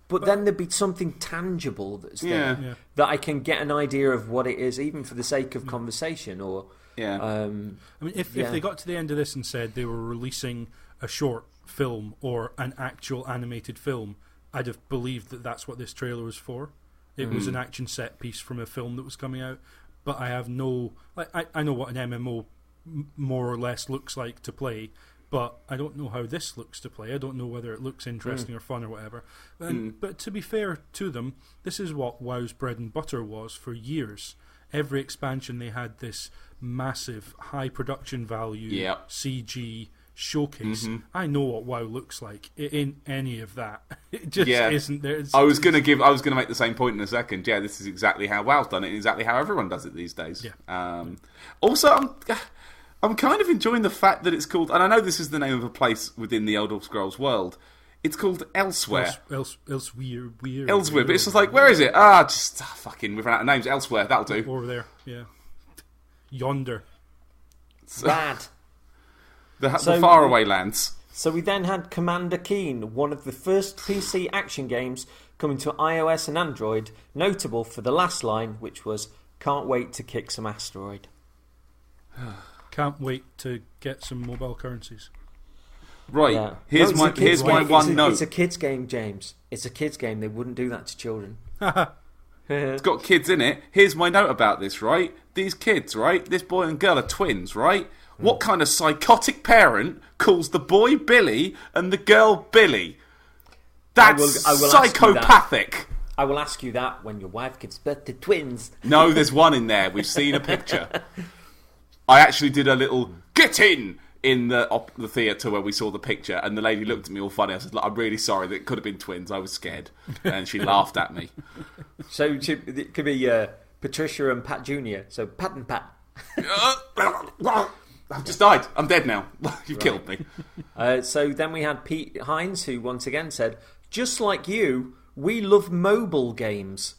But then there'd be something tangible that's there, that I can get an idea of what it is, even for the sake of conversation. Or I mean, if they got to the end of this and said they were releasing a short film or an actual animated film, I'd have believed that that's what this trailer was for. It was an action set piece from a film that was coming out. But I have no... I know what an MMO more or less looks like to play, but I don't know how this looks to play. I don't know whether it looks interesting or fun or whatever. But to be fair to them, this is what WoW's bread and butter was for years. Every expansion, they had this massive, high production value CG showcase. I know what WoW looks like. It ain't any of that. It just isn't there. I was going to make the same point in a second. Yeah, this is exactly how WoW's done it, and exactly how everyone does it these days. Yeah. Also, I'm kind of enjoying the fact that it's called, and I know this is the name of a place within the Elder Scrolls world. It's called Elsewhere. Elsewhere. Elsewhere, but it's just like, where is it? Fucking, we've run out of names. Elsewhere, that'll do. Over there, yeah. Yonder. Rad. The faraway lands. So we then had Commander Keen, one of the first PC action games coming to iOS and Android, notable for the last line, which was, "Can't wait to kick some asteroid." Can't wait to get some mobile currencies. Right, Yeah. here's my one note. It's a kids game, James. It's a kids game. They wouldn't do that to children. It's got kids in it. Here's my note about this, right? These kids, right? This boy and girl are twins, right? What kind of psychotic parent calls the boy Billy and the girl Billy? That's I will psychopathic. I will ask you that when your wife gives birth to twins. No, there's one in there. We've seen a picture. I actually did a little get in the theatre where we saw the picture, and the lady looked at me all funny. I said, "I'm really sorry, that it could have been twins. I was scared." And she laughed at me. So it could be Patricia and Pat Jr. So Pat and Pat. I've just died. I'm dead now. You've killed me. So then we had Pete Hines, who once again said, "Just like you, we love mobile games."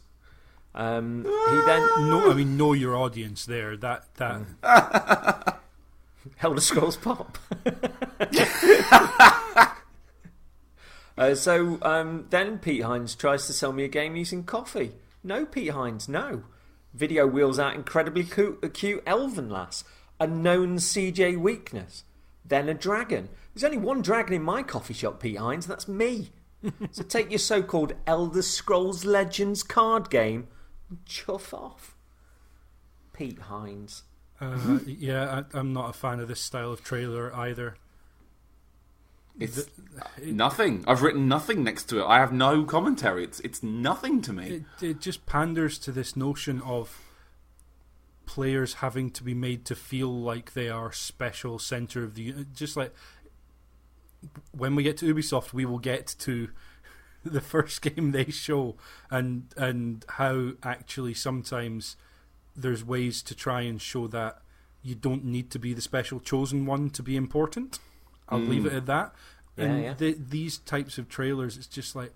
He then know your audience there. That Elder Scrolls Pop. Then Pete Hines tries to sell me a game using coffee. No, Pete Hines, no. Video wheels out incredibly cute elven lass. A known CJ weakness. Then a dragon. There's only one dragon in my coffee shop, Pete Hines, and that's me. So take your so-called Elder Scrolls Legends card game and chuff off. Pete Hines. I'm not a fan of this style of trailer either. It's nothing. I've written nothing next to it. I have no commentary. It's nothing to me. It just panders to this notion of players having to be made to feel like they are special center of the... Just like when we get to Ubisoft, we will get to the first game they show and how actually sometimes there's ways to try and show that you don't need to be the special chosen one to be important. I'll leave it at that. These types of trailers, it's just like,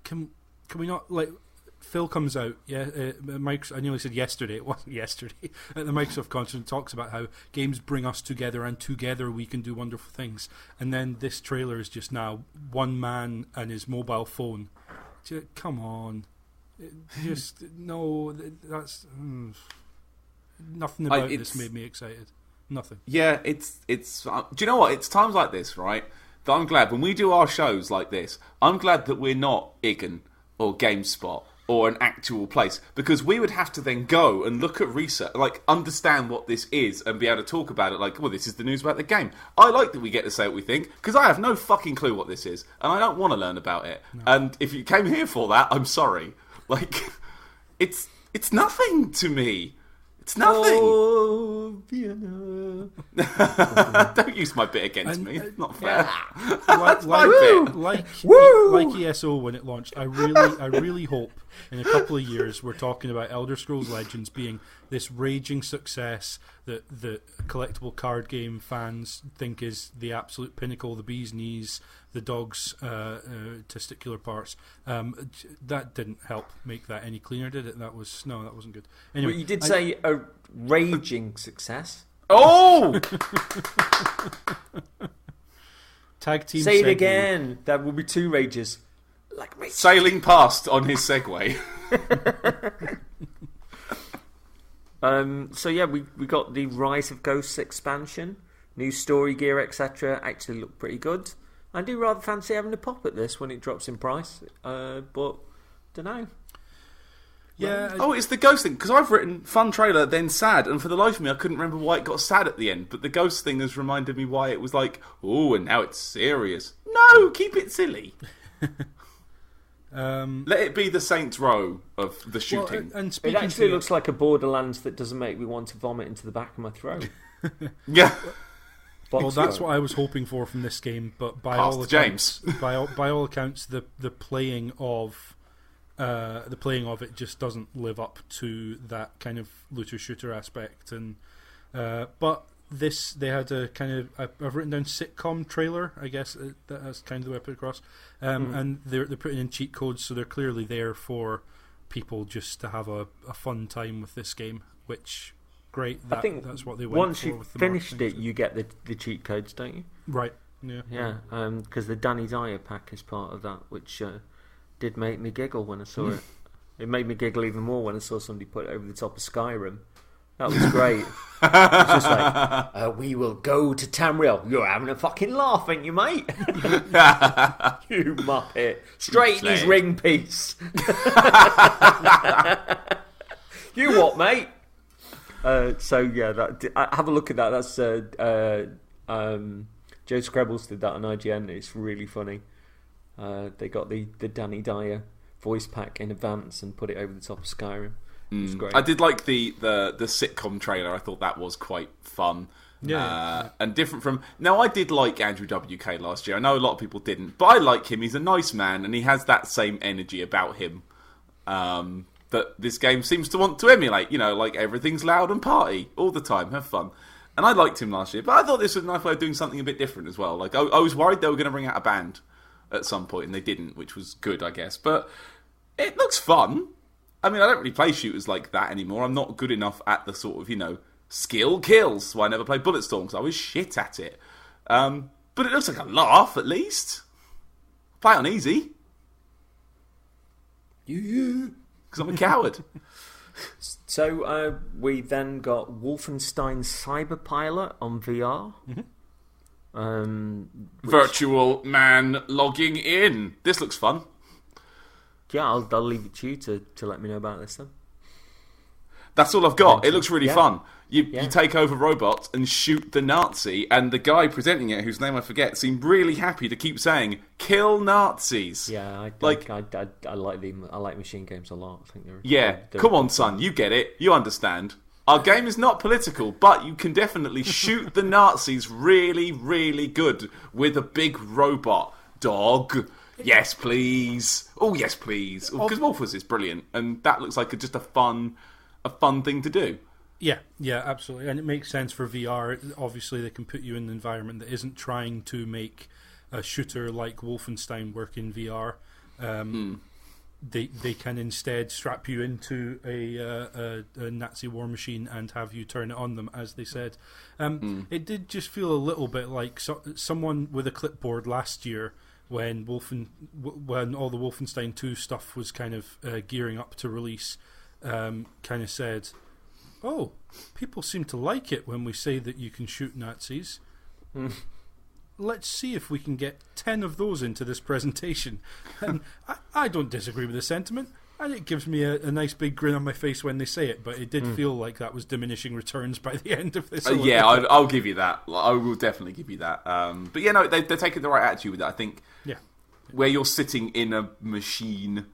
can we not, like, Phil comes out, I nearly said yesterday, it wasn't yesterday, at the Microsoft conference, talks about how games bring us together and together we can do wonderful things. And then this trailer is just now one man and his mobile phone. Come on. Just, no, that's... Nothing about this made me excited. Nothing. Yeah, it's. Do you know what? It's times like this, right? That I'm glad when we do our shows like this. I'm glad that we're not IGN or GameSpot or an actual place, because we would have to then go and look at research, like understand what this is, and be able to talk about it. Like, well, this is the news about the game. I like that we get to say what we think, because I have no fucking clue what this is, and I don't want to learn about it. No. And if you came here for that, I'm sorry. Like, it's nothing to me. It's nothing. Oh, Vienna. Don't use my bit against me. It's not fair. Like ESO when it launched, I really hope in a couple of years we're talking about Elder Scrolls Legends being this raging success that the collectible card game fans think is the absolute pinnacle, the bee's knees, the dog's testicular parts. That didn't help make that any cleaner, did it? That wasn't good. Anyway, well, you did say a raging success. Oh! Tag team. Say it again. There will be two rages. Like sailing past on his Segway. So yeah, we got the Rise of Ghosts expansion, new story gear, etc. Actually look pretty good. I do rather fancy having a pop at this when it drops in price, but don't know. Yeah. Oh, it's the ghost thing, because I've written fun trailer, then sad, and for the life of me I couldn't remember why it got sad at the end, but the ghost thing has reminded me why it was like, oh, and now it's serious. No, keep it silly. Let it be the Saints Row of the shooting. Well, it actually looks like a Borderlands that doesn't make me want to vomit into the back of my throat. Yeah. Well, that's what I was hoping for from this game, but by all accounts, by all accounts, the playing of it just doesn't live up to that kind of looter shooter aspect. And but they had a kind of I've written down sitcom trailer. I guess that's kind of the way I put it across. And they're putting in cheat codes, so they're clearly there for people just to have a fun time with this game. Which great. I think that's what they went once for you've with the finished it, you get the cheat codes, don't you? Right. Yeah. Yeah. Because the Danny Dyer pack is part of that, which did make me giggle when I saw it. It made me giggle even more when I saw somebody put it over the top of Skyrim. That was great. It's just like, we will go to Tamriel. You're having a fucking laugh, ain't you, mate? You muppet. Straighten his ring piece. You what, mate? So, yeah, have a look at that. That's Joe Screbbles did that on IGN. It's really funny. They got the Danny Dyer voice pack in advance and put it over the top of Skyrim. It was great. I did like the sitcom trailer. I thought that was quite fun. Yeah. And different from... Now, I did like Andrew WK last year. I know a lot of people didn't, but I like him. He's a nice man, and he has that same energy about him that this game seems to want to emulate. You know, like everything's loud and party all the time. Have fun. And I liked him last year, but I thought this was a nice way of doing something a bit different as well. Like, I was worried they were going to bring out a band at some point, and they didn't, which was good, I guess. But it looks fun. I mean, I don't really play shooters like that anymore. I'm not good enough at the sort of, skill kills, so I never played Bulletstorm, because I was shit at it. But it looks like a laugh, at least. Play it on easy. Because I'm a coward. So, we then got Wolfenstein Cyberpilot on VR. Virtual man logging in. This looks fun. Yeah, I'll leave it to you to let me know about this then. That's all I've got. It looks really fun. You take over robots and shoot the Nazi, and the guy presenting it, whose name I forget, seemed really happy to keep saying "kill Nazis." Yeah, I like them. I like machine games a lot. I think they're come on, son, you get it. You understand. Our game is not political, but you can definitely shoot the Nazis really, really good with a big robot dog. Yes, please. Oh, yes, please. Because Wolfers is brilliant, and that looks like just a fun thing to do. Yeah, absolutely. And it makes sense for VR. Obviously, they can put you in an environment that isn't trying to make a shooter like Wolfenstein work in VR. They can instead strap you into a Nazi war machine and have you turn it on them, as they said. It did just feel a little bit like someone with a clipboard last year when all the Wolfenstein 2 stuff was kind of gearing up to release, kind of said, "Oh, people seem to like it when we say that you can shoot Nazis. Let's see if we can get 10 of those into this presentation." And I don't disagree with the sentiment, and it gives me a nice big grin on my face when they say it, but it did feel like that was diminishing returns by the end of this. I'll give you that. I will definitely give you that. But yeah, no, they're taking the right attitude with it, I think. Yeah. Where you're sitting in a machine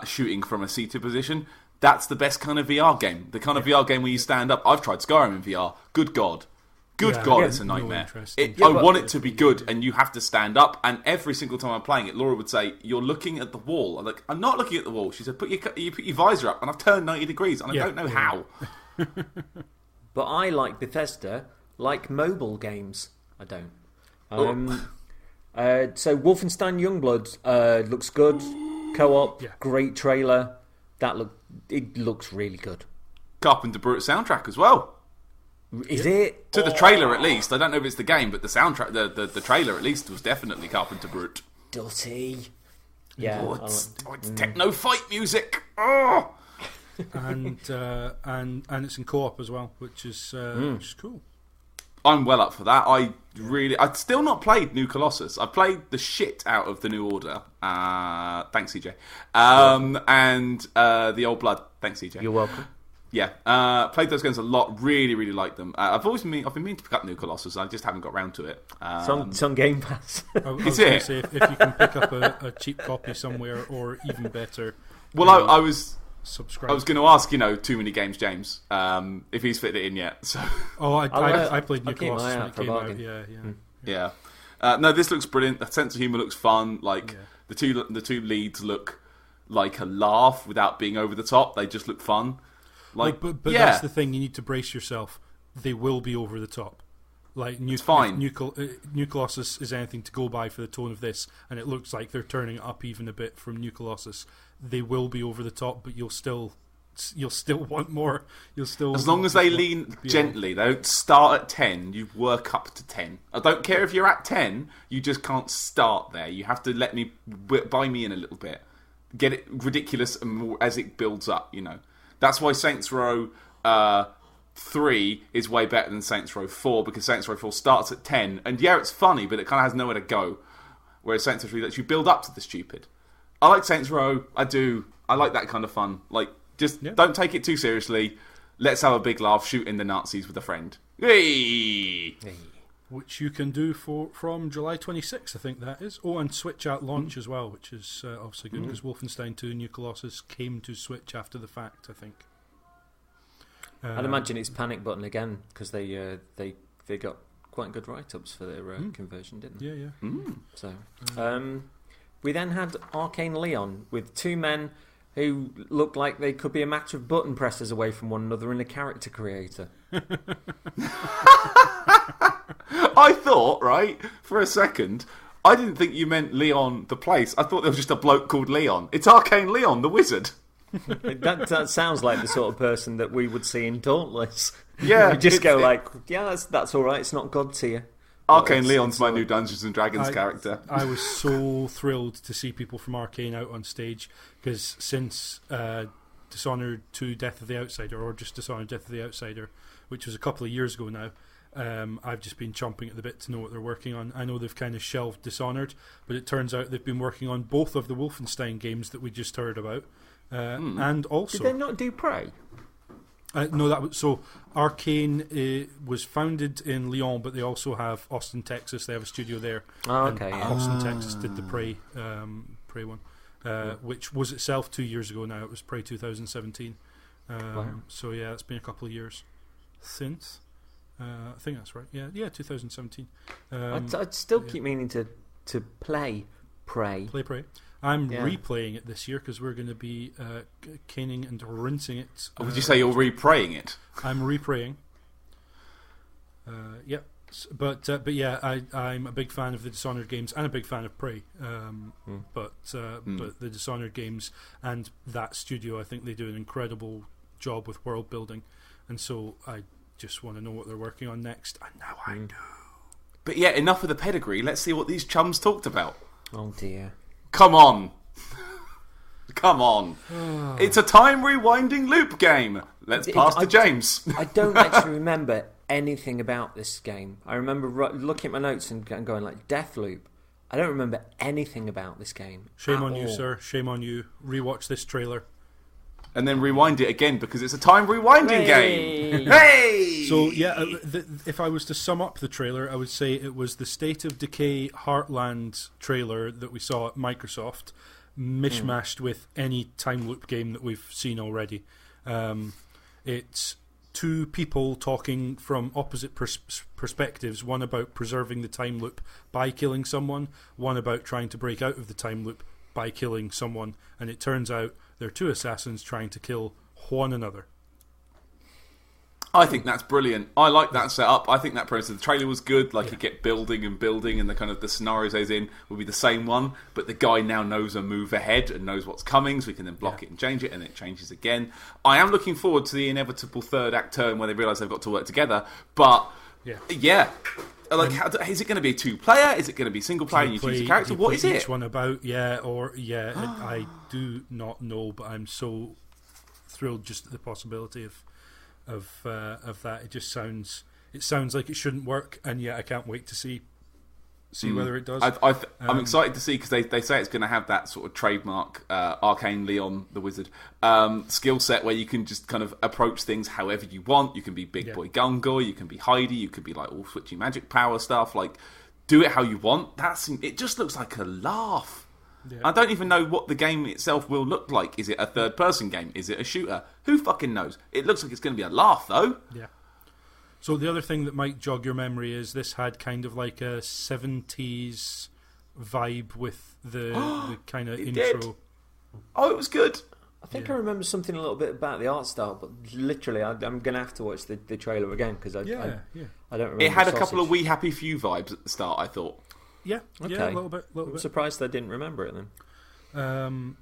shooting from a seated position, that's the best kind of VR game. The kind of VR game where you stand up. I've tried Skyrim in VR. Good God. It's a nightmare. I want it to be good, and you have to stand up. And every single time I'm playing it, Laura would say, "You're looking at the wall." I'm like, "I'm not looking at the wall." She said, "Put your visor up," and I've turned 90 degrees, and I don't know how. But I like Bethesda, like mobile games. I don't. So Wolfenstein Youngblood looks good. Co-op, great trailer. It looks really good. Carpenter Brute soundtrack as well. Is it? To the trailer, at least. I don't know if it's the game, but the soundtrack, the trailer, at least, was definitely Carpenter Brute. Dirty. Yeah. It's techno fight music. Oh! and it's in co-op as well, which is cool. I'm well up for that. I've still not played New Colossus. I played the shit out of the New Order. Thanks, CJ. And the Old Blood. Thanks, CJ. You're welcome. Yeah, played those games a lot. Really, really like them. I've been meaning to pick up New Colossus. I just haven't got round to it. It's on Game Pass. I was going to say if you can pick up a cheap copy somewhere, or even better. Well, I was subscribe. I was going to ask, Too Many Games James, if he's fitted it in yet. So. I played New Colossus when it came out. Yeah. No, this looks brilliant. The sense of humour looks fun. The two leads look like a laugh without being over the top. They just look fun. But that's the thing. You need to brace yourself. they will be over the top. Like it's fine. New Colossus is anything to go by for the tone of this, and it looks like they're turning it up even a bit from New Colossus. They will be over the top, but you'll still want more. You'll still, as long as they lean gently. They don't start at 10. You work up to 10. I don't care if you're at 10. You just can't start there. You have to let me buy me in a little bit. Get it ridiculous and more as it builds up. That's why Saints Row 3 is way better than Saints Row 4, because Saints Row 4 starts at 10, and yeah, it's funny, but it kind of has nowhere to go. Whereas Saints Row 3 lets you build up to the stupid. I like Saints Row. I do. I like that kind of fun. Like, just don't take it too seriously. Let's have a big laugh shooting the Nazis with a friend. Hey! Which you can do from July 26th, I think that is. Oh, and Switch at launch as well, which is obviously good, because Wolfenstein 2 New Colossus came to Switch after the fact, I think. I'd imagine it's panic button again, because they got quite good write-ups for their conversion, didn't they? Yeah. So we then had Arcane Leon with two men who looked like they could be a match of button pressers away from one another in a character creator. I thought, right, for a second, I didn't think you meant Leon the place. I thought there was just a bloke called Leon. It's Arcane Leon, the wizard. That sounds like the sort of person that we would see in Dauntless. Yeah. You just that's all right, it's not God tier. Arcane Leon's my new Dungeons & Dragons character. I was so thrilled to see people from Arcane out on stage, because since Dishonored 2 Death of the Outsider, or just Dishonored Death of the Outsider, which was a couple of years ago now, I've just been chomping at the bit to know what they're working on. I know they've kind of shelved Dishonored, but it turns out they've been working on both of the Wolfenstein games that we just heard about. And also, did they not do Prey? No, that was so. Arcane was founded in Lyon, but they also have Austin, Texas. They have a studio there. Oh, okay. Austin, Texas did the Prey one, which was itself 2 years ago. Now it was Prey 2017. Wow. So yeah, it's been a couple of years since. I think that's right. Yeah, 2017. I'd still keep meaning to play Prey. Play Prey. I'm replaying it this year, because we're going to be caning and rinsing it. Would you say you're repraying it? I'm repraying. Yep. But yeah, I'm a big fan of the Dishonored games and a big fan of Prey. But the Dishonored games and that studio, I think they do an incredible job with world building, and so I just want to know what they're working on next, and now I do. But yeah, enough of the pedigree. Let's see what these chums talked about. Oh dear. Come on. Come on. It's a time rewinding loop game. Let's pass to James. I don't actually remember anything about this game. I remember looking at my notes and going like, Deathloop. I don't remember anything about this game. Shame on you, sir. Shame on you. Rewatch this trailer. And then rewind it again, because it's a time rewinding game. Hey! So yeah, if I was to sum up the trailer, I would say it was the State of Decay Heartland trailer that we saw at Microsoft, mishmashed with any time loop game that we've seen already. It's two people talking from opposite perspectives, one about preserving the time loop by killing someone, one about trying to break out of the time loop by killing someone, and it turns out they're two assassins trying to kill one another. I think that's brilliant. I like that setup. I think that process. The trailer was good. Like, you get building and building, and the kind of the scenarios he's in will be the same one, but the guy now knows a move ahead and knows what's coming, so he can then block it and change it, and it changes again. I am looking forward to the inevitable third act turn where they realise they've got to work together. But yeah. Like, is it going to be a two-player? Is it going to be single-player and you choose a character? What is it? Each one about, I do not know, but I'm so thrilled just at the possibility of that. It just sounds like it shouldn't work, and I can't wait to see whether it does. I'm excited to see, because they say it's going to have that sort of trademark Arcane Leon the Wizard skill set where you can just kind of approach things however you want. You can be Big Boy Gungo, you can be Heidi, you can be like all switchy magic power stuff. Like, do it how you want. It just looks like a laugh. Yeah. I don't even know what the game itself will look like. Is it a third-person game? Is it a shooter? Who fucking knows? It looks like it's going to be a laugh, though. Yeah. So the other thing that might jog your memory is this had kind of like a 70s vibe with the kind of intro. Oh, it was good. I think I remember something a little bit about the art style, but literally, I'm going to have to watch the trailer again because I don't remember. It had a couple of We Happy Few vibes at the start, I thought. Yeah, okay. Yeah, a little bit. I'm surprised I didn't remember it then.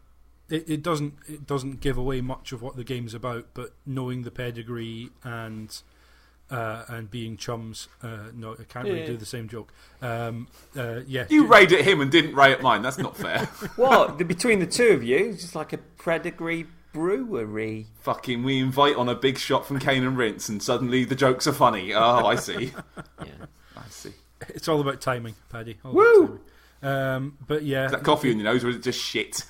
It doesn't give away much of what the game's about, but knowing the pedigree and being chums, no, I can't really do the same joke. You raid at him and didn't raid at mine. That's not fair. What? Between the two of you, it's just like a pedigree brewery. Fucking, we invite on a big shot from Kane and Rince, and suddenly the jokes are funny. Oh, I see. Yeah, I see. It's all about timing, Paddy. Woo! But yeah, is that coffee in your nose, or is it just shit?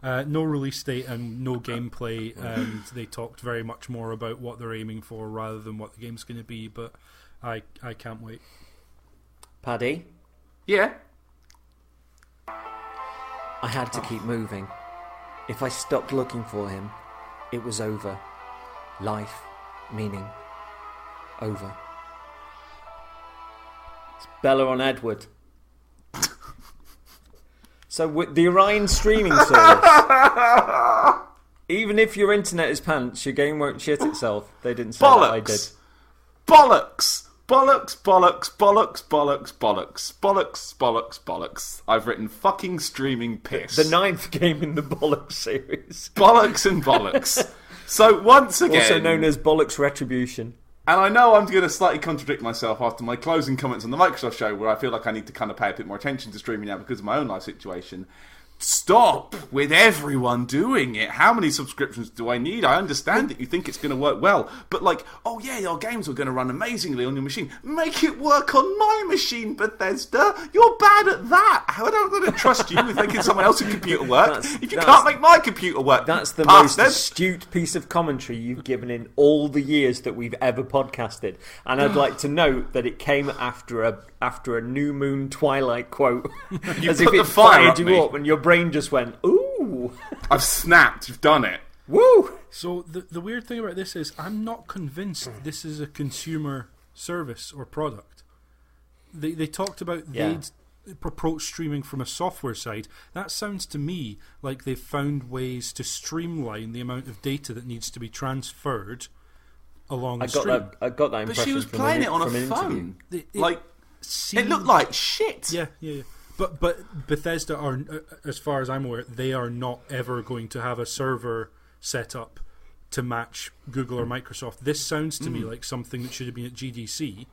No release date and no gameplay, and they talked very much more about what they're aiming for rather than what the game's going to be. But I can't wait. Paddy? Yeah? I had to keep moving. If I stopped looking for him, it was over. Life, meaning, over. It's Bella on Edward. So with the Orion streaming service, even if your internet is pants, your game won't shit itself. They didn't say that, I did. Bollocks! Bollocks, bollocks, bollocks, bollocks, bollocks, bollocks, bollocks, bollocks. I've written fucking streaming piss. The 9th game in the Bollocks series. Bollocks and bollocks. So once again... Also known as Bollocks Retribution. And I know I'm going to slightly contradict myself after my closing comments on the Microsoft show, where I feel like I need to kind of pay a bit more attention to streaming now because of my own life situation. Stop with everyone doing it. How many subscriptions do I need? I understand that you think it's going to work well, but like, oh yeah, your games are going to run amazingly on your machine. Make it work on my machine, Bethesda. You're bad at that. I don't going to trust you with making someone else's computer work if you can't make my computer work. That's the most astute piece of commentary you've given in all the years that we've ever podcasted. And I'd like to note that it came after a New Moon Twilight quote. As if it fired you up and your brain just went, ooh. I've snapped. You've done it. Woo! So the weird thing about this is I'm not convinced this is a consumer service or product. They talked about they'd approach streaming from a software side. That sounds to me like they've found ways to streamline the amount of data that needs to be transferred along the stream. I got that impression. But she was playing it on a phone. It looked like shit. Yeah. But Bethesda are, as far as I'm aware, they are not ever going to have a server set up to match Google or Microsoft. This sounds to me like something that should have been at GDC.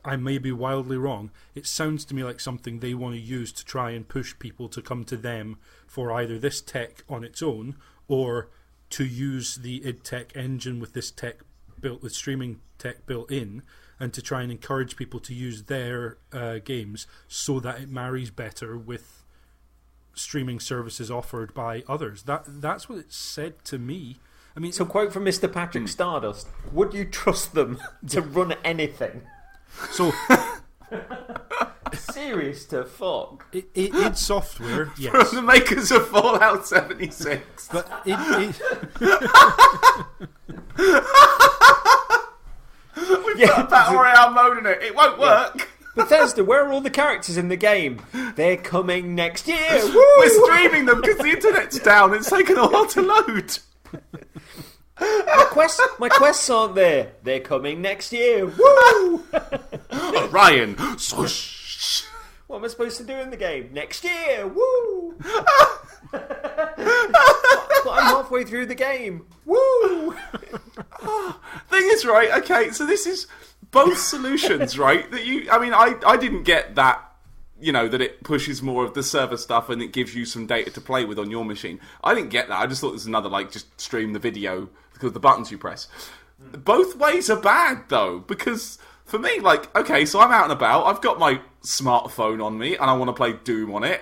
I may be wildly wrong. It sounds to me like something they want to use to try and push people to come to them for either this tech on its own or to use the id Tech engine with this tech built with streaming tech built in, and to try and encourage people to use their games so that it marries better with streaming services offered by others. That's what it said to me. I mean, so quote from Mr. Patrick Stardust: "Would you trust them to run anything?" So serious to fuck. Id Software, yes, from the makers of Fallout 76. But We've got a Battle Royale mode in it. It won't work. Bethesda, where are all the characters in the game? They're coming next year. Woo! We're streaming them because the internet's down. It's taken a while to load. My quests aren't there. They're coming next year. Woo! Orion. What am I supposed to do in the game? Next year. Woo! But I'm halfway through the game. Woo! Thing is, right, okay, so this is both solutions, right? I didn't get that, that it pushes more of the server stuff and it gives you some data to play with on your machine. I didn't get that. I just thought this was another, just stream the video because of the buttons you press. Both ways are bad, though, because for me, okay, so I'm out and about, I've got my smartphone on me and I want to play Doom on it.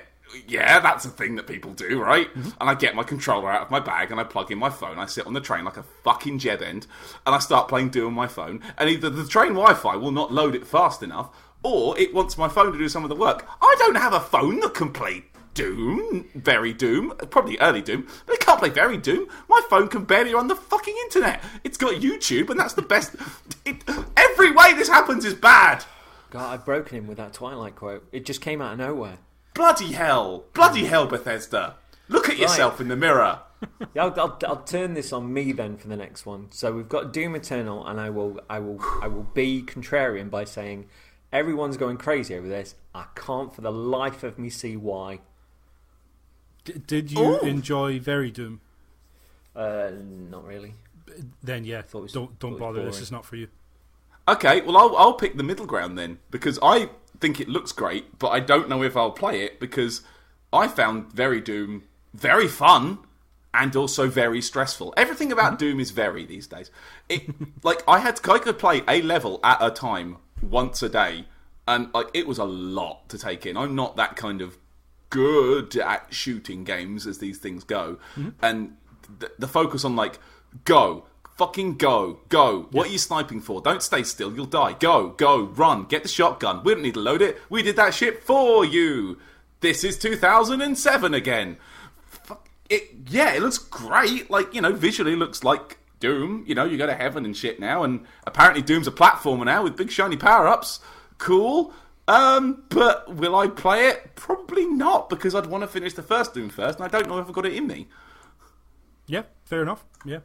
Yeah, that's a thing that people do, right? Mm-hmm. And I get my controller out of my bag and I plug in my phone. I sit on the train like a fucking jet end and I start playing Doom on my phone. And either the train Wi-Fi will not load it fast enough or it wants my phone to do some of the work. I don't have a phone that can play Doom, very Doom, probably early Doom, but it can't play very Doom. My phone can barely run the fucking internet. It's got YouTube and that's the best. Every way this happens is bad. God, I've broken him with that Twilight quote. It just came out of nowhere. Bloody hell, Bethesda. Look at yourself in the mirror. Yeah, I'll turn this on me then for the next one. So we've got Doom Eternal, and I will be contrarian by saying everyone's going crazy over this. I can't for the life of me see why. Did you enjoy Very Doom? Not really. Then yeah, don't bother. This is not for you. Okay, well I'll pick the middle ground then, because I think it looks great, but I don't know if I'll play it because I found Very Doom very fun and also very stressful. Everything about Doom is very these days. I could play a level at a time once a day, and it was a lot to take in. I'm not that kind of good at shooting games as these things go, and the focus on go. Fucking go. What are you sniping for? Don't stay still, you'll die. Go, run, get the shotgun. We don't need to load it. We did that shit for you. This is 2007 again. It looks great. Visually looks like Doom. You go to heaven and shit now, and apparently Doom's a platformer now with big shiny power-ups. Cool. But will I play it? Probably not, because I'd want to finish the first Doom first, and I don't know if I've got it in me. Yeah, fair enough. Yeah.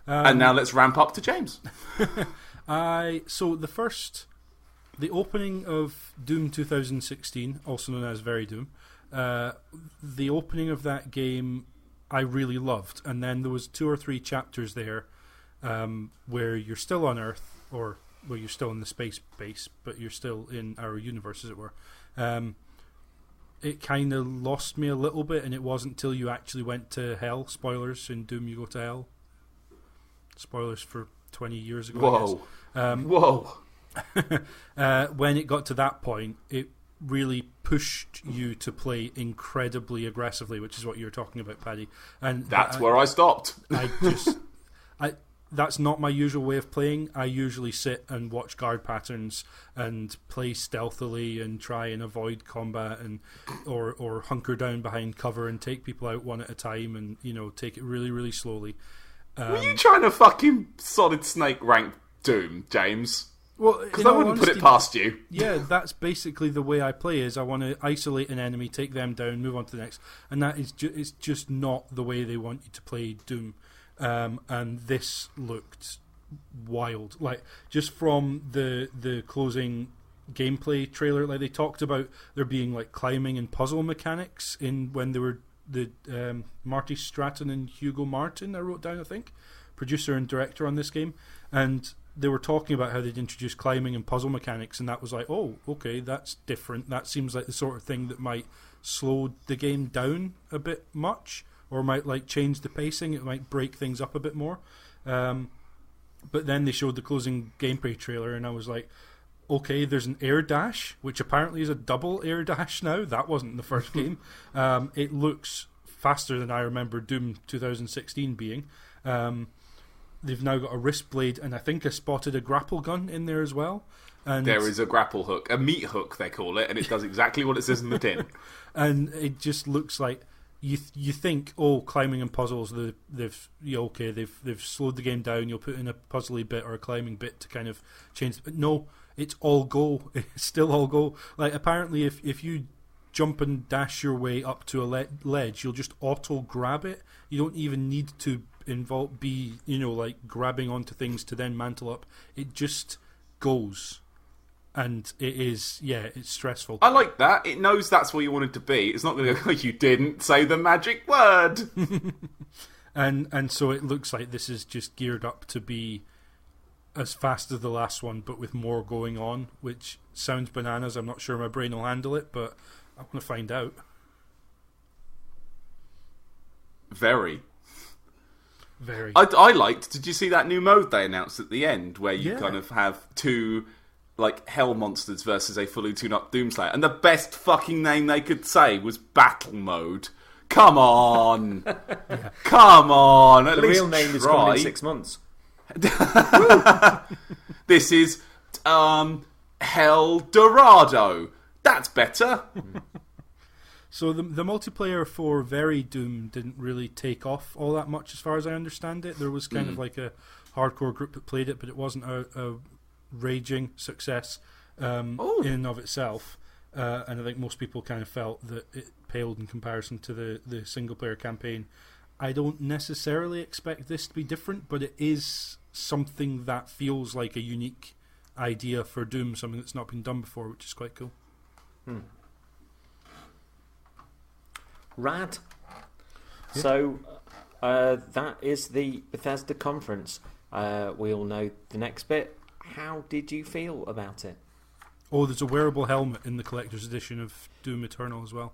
And now let's ramp up to James. So the opening of Doom 2016, also known as Very Doom, the opening of that game I really loved, and then there was 2 or 3 chapters there where you're still on Earth, or you're still in the space base, but you're still in our universe, as it were. It kind of lost me a little bit, and it wasn't till you actually went to hell. Spoilers, in Doom you go to hell. Spoilers for 20 years ago. Whoa. When it got to that point, it really pushed you to play incredibly aggressively, which is what you were talking about, Paddy. And that's where I stopped. That's not my usual way of playing. I usually sit and watch guard patterns and play stealthily and try and avoid combat or hunker down behind cover and take people out one at a time and take it really, really slowly. Were you trying to fucking Solid Snake rank Doom, James? Well, because I wouldn't put it past you. Yeah, that's basically the way I play. Is I want to isolate an enemy, take them down, move on to the next, and that is it's just not the way they want you to play Doom. And this looked wild, just from the closing gameplay trailer. They talked about there being climbing and puzzle mechanics in when they were the Marty Stratton and Hugo Martin, I wrote down, I think, producer and director on this game, and they were talking about how they'd introduced climbing and puzzle mechanics, and that was oh, okay, that's different. That seems like the sort of thing that might slow the game down a bit much, or might change the pacing. It might break things up a bit more. But then they showed the closing gameplay trailer, and I was okay, there's an air dash, which apparently is a double air dash now. That wasn't in the first game. It looks faster than I remember Doom 2016 being. They've now got a wrist blade, and I think I spotted a grapple gun in there as well. And there is a grapple hook, a meat hook they call it, and it does exactly what it says in the tin. And it just looks like you think, climbing and puzzles, they've slowed the game down. You'll put in a puzzly bit or a climbing bit to kind of change, but no. It's all go. It's still all go. Apparently, if you jump and dash your way up to a ledge, you'll just auto grab it. You don't even need to be grabbing onto things to then mantle up. It just goes, and it is it's stressful. I like that. It knows that's where you want it to be. It's not going to go. You didn't say the magic word. and so it looks like this is just geared up to be as fast as the last one, but with more going on, which sounds bananas. I'm not sure my brain will handle it, but I'm going to find out. Very. I liked. Did you see that new mode they announced at the end, where you kind of have 2 hell monsters versus a fully tuned-up Doomslayer, and the best fucking name they could say was Battle Mode. Come on, come on. At the least real name is try. coming in 6 months. This is Hell Dorado. That's better. So the multiplayer for Very Doom didn't really take off all that much, as far as I understand it. There was kind of a hardcore group that played it, but it wasn't a raging success in and of itself. And I think most people kind of felt that it paled in comparison to the single player campaign. I don't necessarily expect this to be different, but it is something that feels like a unique idea for Doom, something that's not been done before, which is quite cool. Rad. Yeah. So that is the Bethesda conference. We all know the next bit. How did you feel about it? Oh, there's a wearable helmet in the collector's edition of Doom Eternal as well.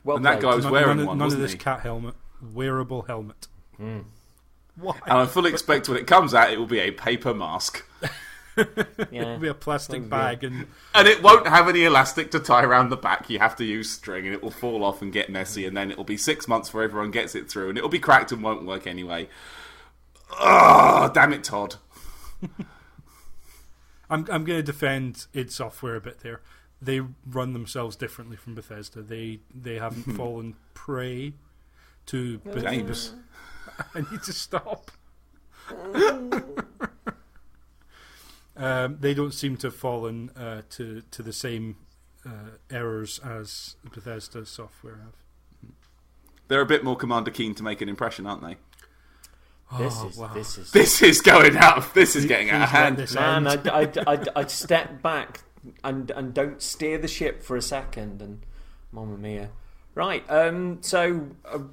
Well, and that guy was wearing one, none wasn't of this he? cat helmet. Wearable helmet. Why? And I fully expect when it comes out, it will be a paper mask. It'll be a plastic bag, and it won't have any elastic to tie around the back. You have to use string, and it will fall off and get messy, and then it will be 6 months before everyone gets it through, and it will be cracked and won't work anyway. Oh, damn it, Todd. I'm going to defend id Software a bit there. They run themselves differently from Bethesda. They haven't fallen prey to James. I need to stop. They don't seem to have fallen to the same errors as Bethesda Software have. They're a bit more Commander Keen to make an impression, aren't they? This is going out. This is getting out of hand. Man, I'd step back and don't steer the ship for a second. And Mamma Mia. Right. So,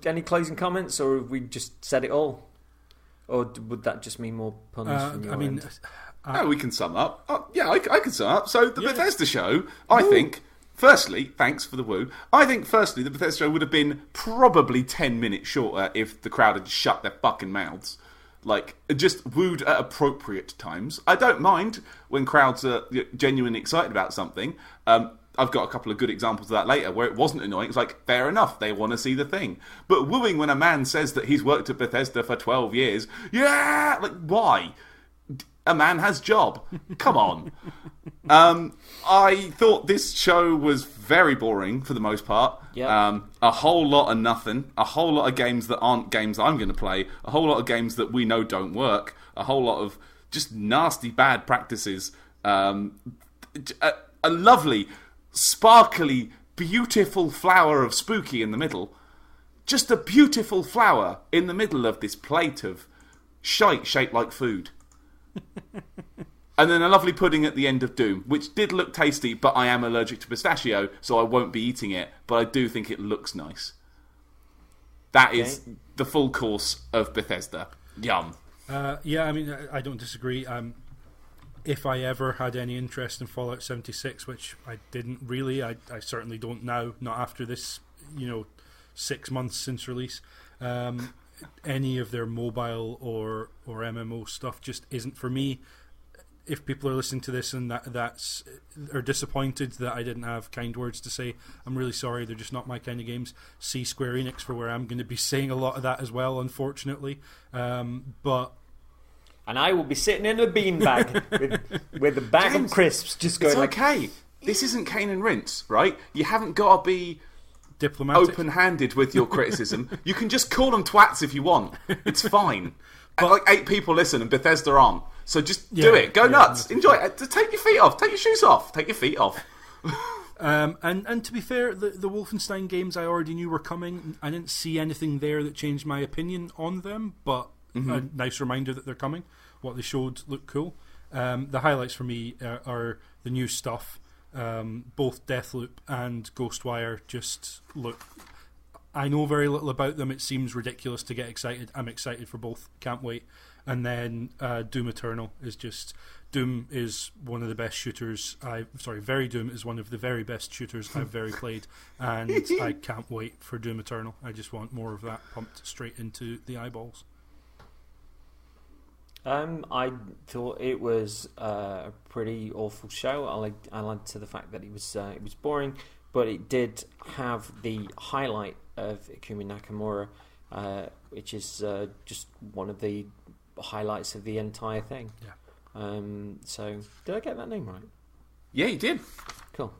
any closing comments, or have we just said it all, or would that just mean more puns from your end? No, we can sum up. I can sum up. So the Bethesda show, I think. Firstly, thanks for the woo. I think, firstly, the Bethesda show would have been probably 10 minutes shorter if the crowd had shut their fucking mouths. Like, just wooed at appropriate times. I don't mind when crowds are genuinely excited about something. I've got a couple of good examples of that later, where it wasn't annoying. It's like, fair enough, they want to see the thing. But wooing when a man says that he's worked at Bethesda for 12 years, like, why? A man has job. Come on. I thought this show was very boring for the most part. Yep. A whole lot of nothing. A whole lot of games that aren't games I'm going to play. A whole lot of games that we know don't work. A whole lot of just nasty bad practices. A lovely, sparkly, beautiful flower of spooky in the middle. Just a beautiful flower in the middle of this plate of shite shaped like food. And then a lovely pudding at the end of Doom, which did look tasty, but I am allergic to pistachio, so I won't be eating it, but I do think it looks nice. That is the full course of Bethesda. Yum. Yeah, I mean, I don't disagree. If I ever had any interest in Fallout 76, which I didn't really, I certainly don't now, not after this, 6 months since release. Any of their mobile or MMO stuff just isn't for me. If people are listening to this and are disappointed that I didn't have kind words to say, I'm really sorry. They're just not my kind of games. See Square Enix for where I'm going to be saying a lot of that as well, unfortunately. But and I will be sitting in a beanbag with a bag of crisps, just going. It's okay. This isn't Cane and Rinse, right? You haven't got to be diplomatic, open-handed with your criticism. You can just call them twats if you want. It's fine. But like 8 people listen and Bethesda aren't. So just do it. Go nuts. Enjoy it. Take your feet off. Take your shoes off. Take your feet off. And to be fair, the Wolfenstein games I already knew were coming. I didn't see anything there that changed my opinion on them, but a nice reminder that they're coming. What they showed looked cool. The highlights for me are the new stuff. Both Deathloop and Ghostwire just look... I know very little about them. It seems ridiculous to get excited. I'm excited for both. Can't wait. And then Doom Eternal is just... Doom is one of the best shooters. Very Doom is one of the very best shooters I've very played. And I can't wait for Doom Eternal. I just want more of that pumped straight into the eyeballs. I thought it was a pretty awful show. I liked to the fact that it was boring, but it did have the highlight of Ikumi Nakamura, which is just one of the highlights of the entire thing. Yeah. So did I get that name right? Yeah, you did. Cool.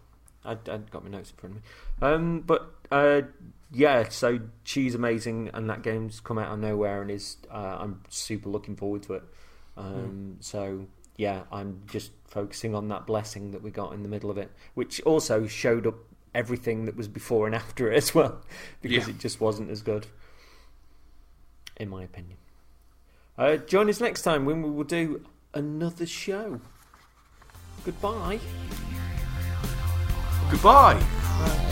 I got my notes in front of me. Yeah, so she's amazing, and that game's come out of nowhere, and I'm super looking forward to it. So yeah, I'm just focusing on that blessing that we got in the middle of it, which also showed up everything that was before and after it as well, because it just wasn't as good. in my opinion. Join us next time when we will do another show. Goodbye. Goodbye. Bye.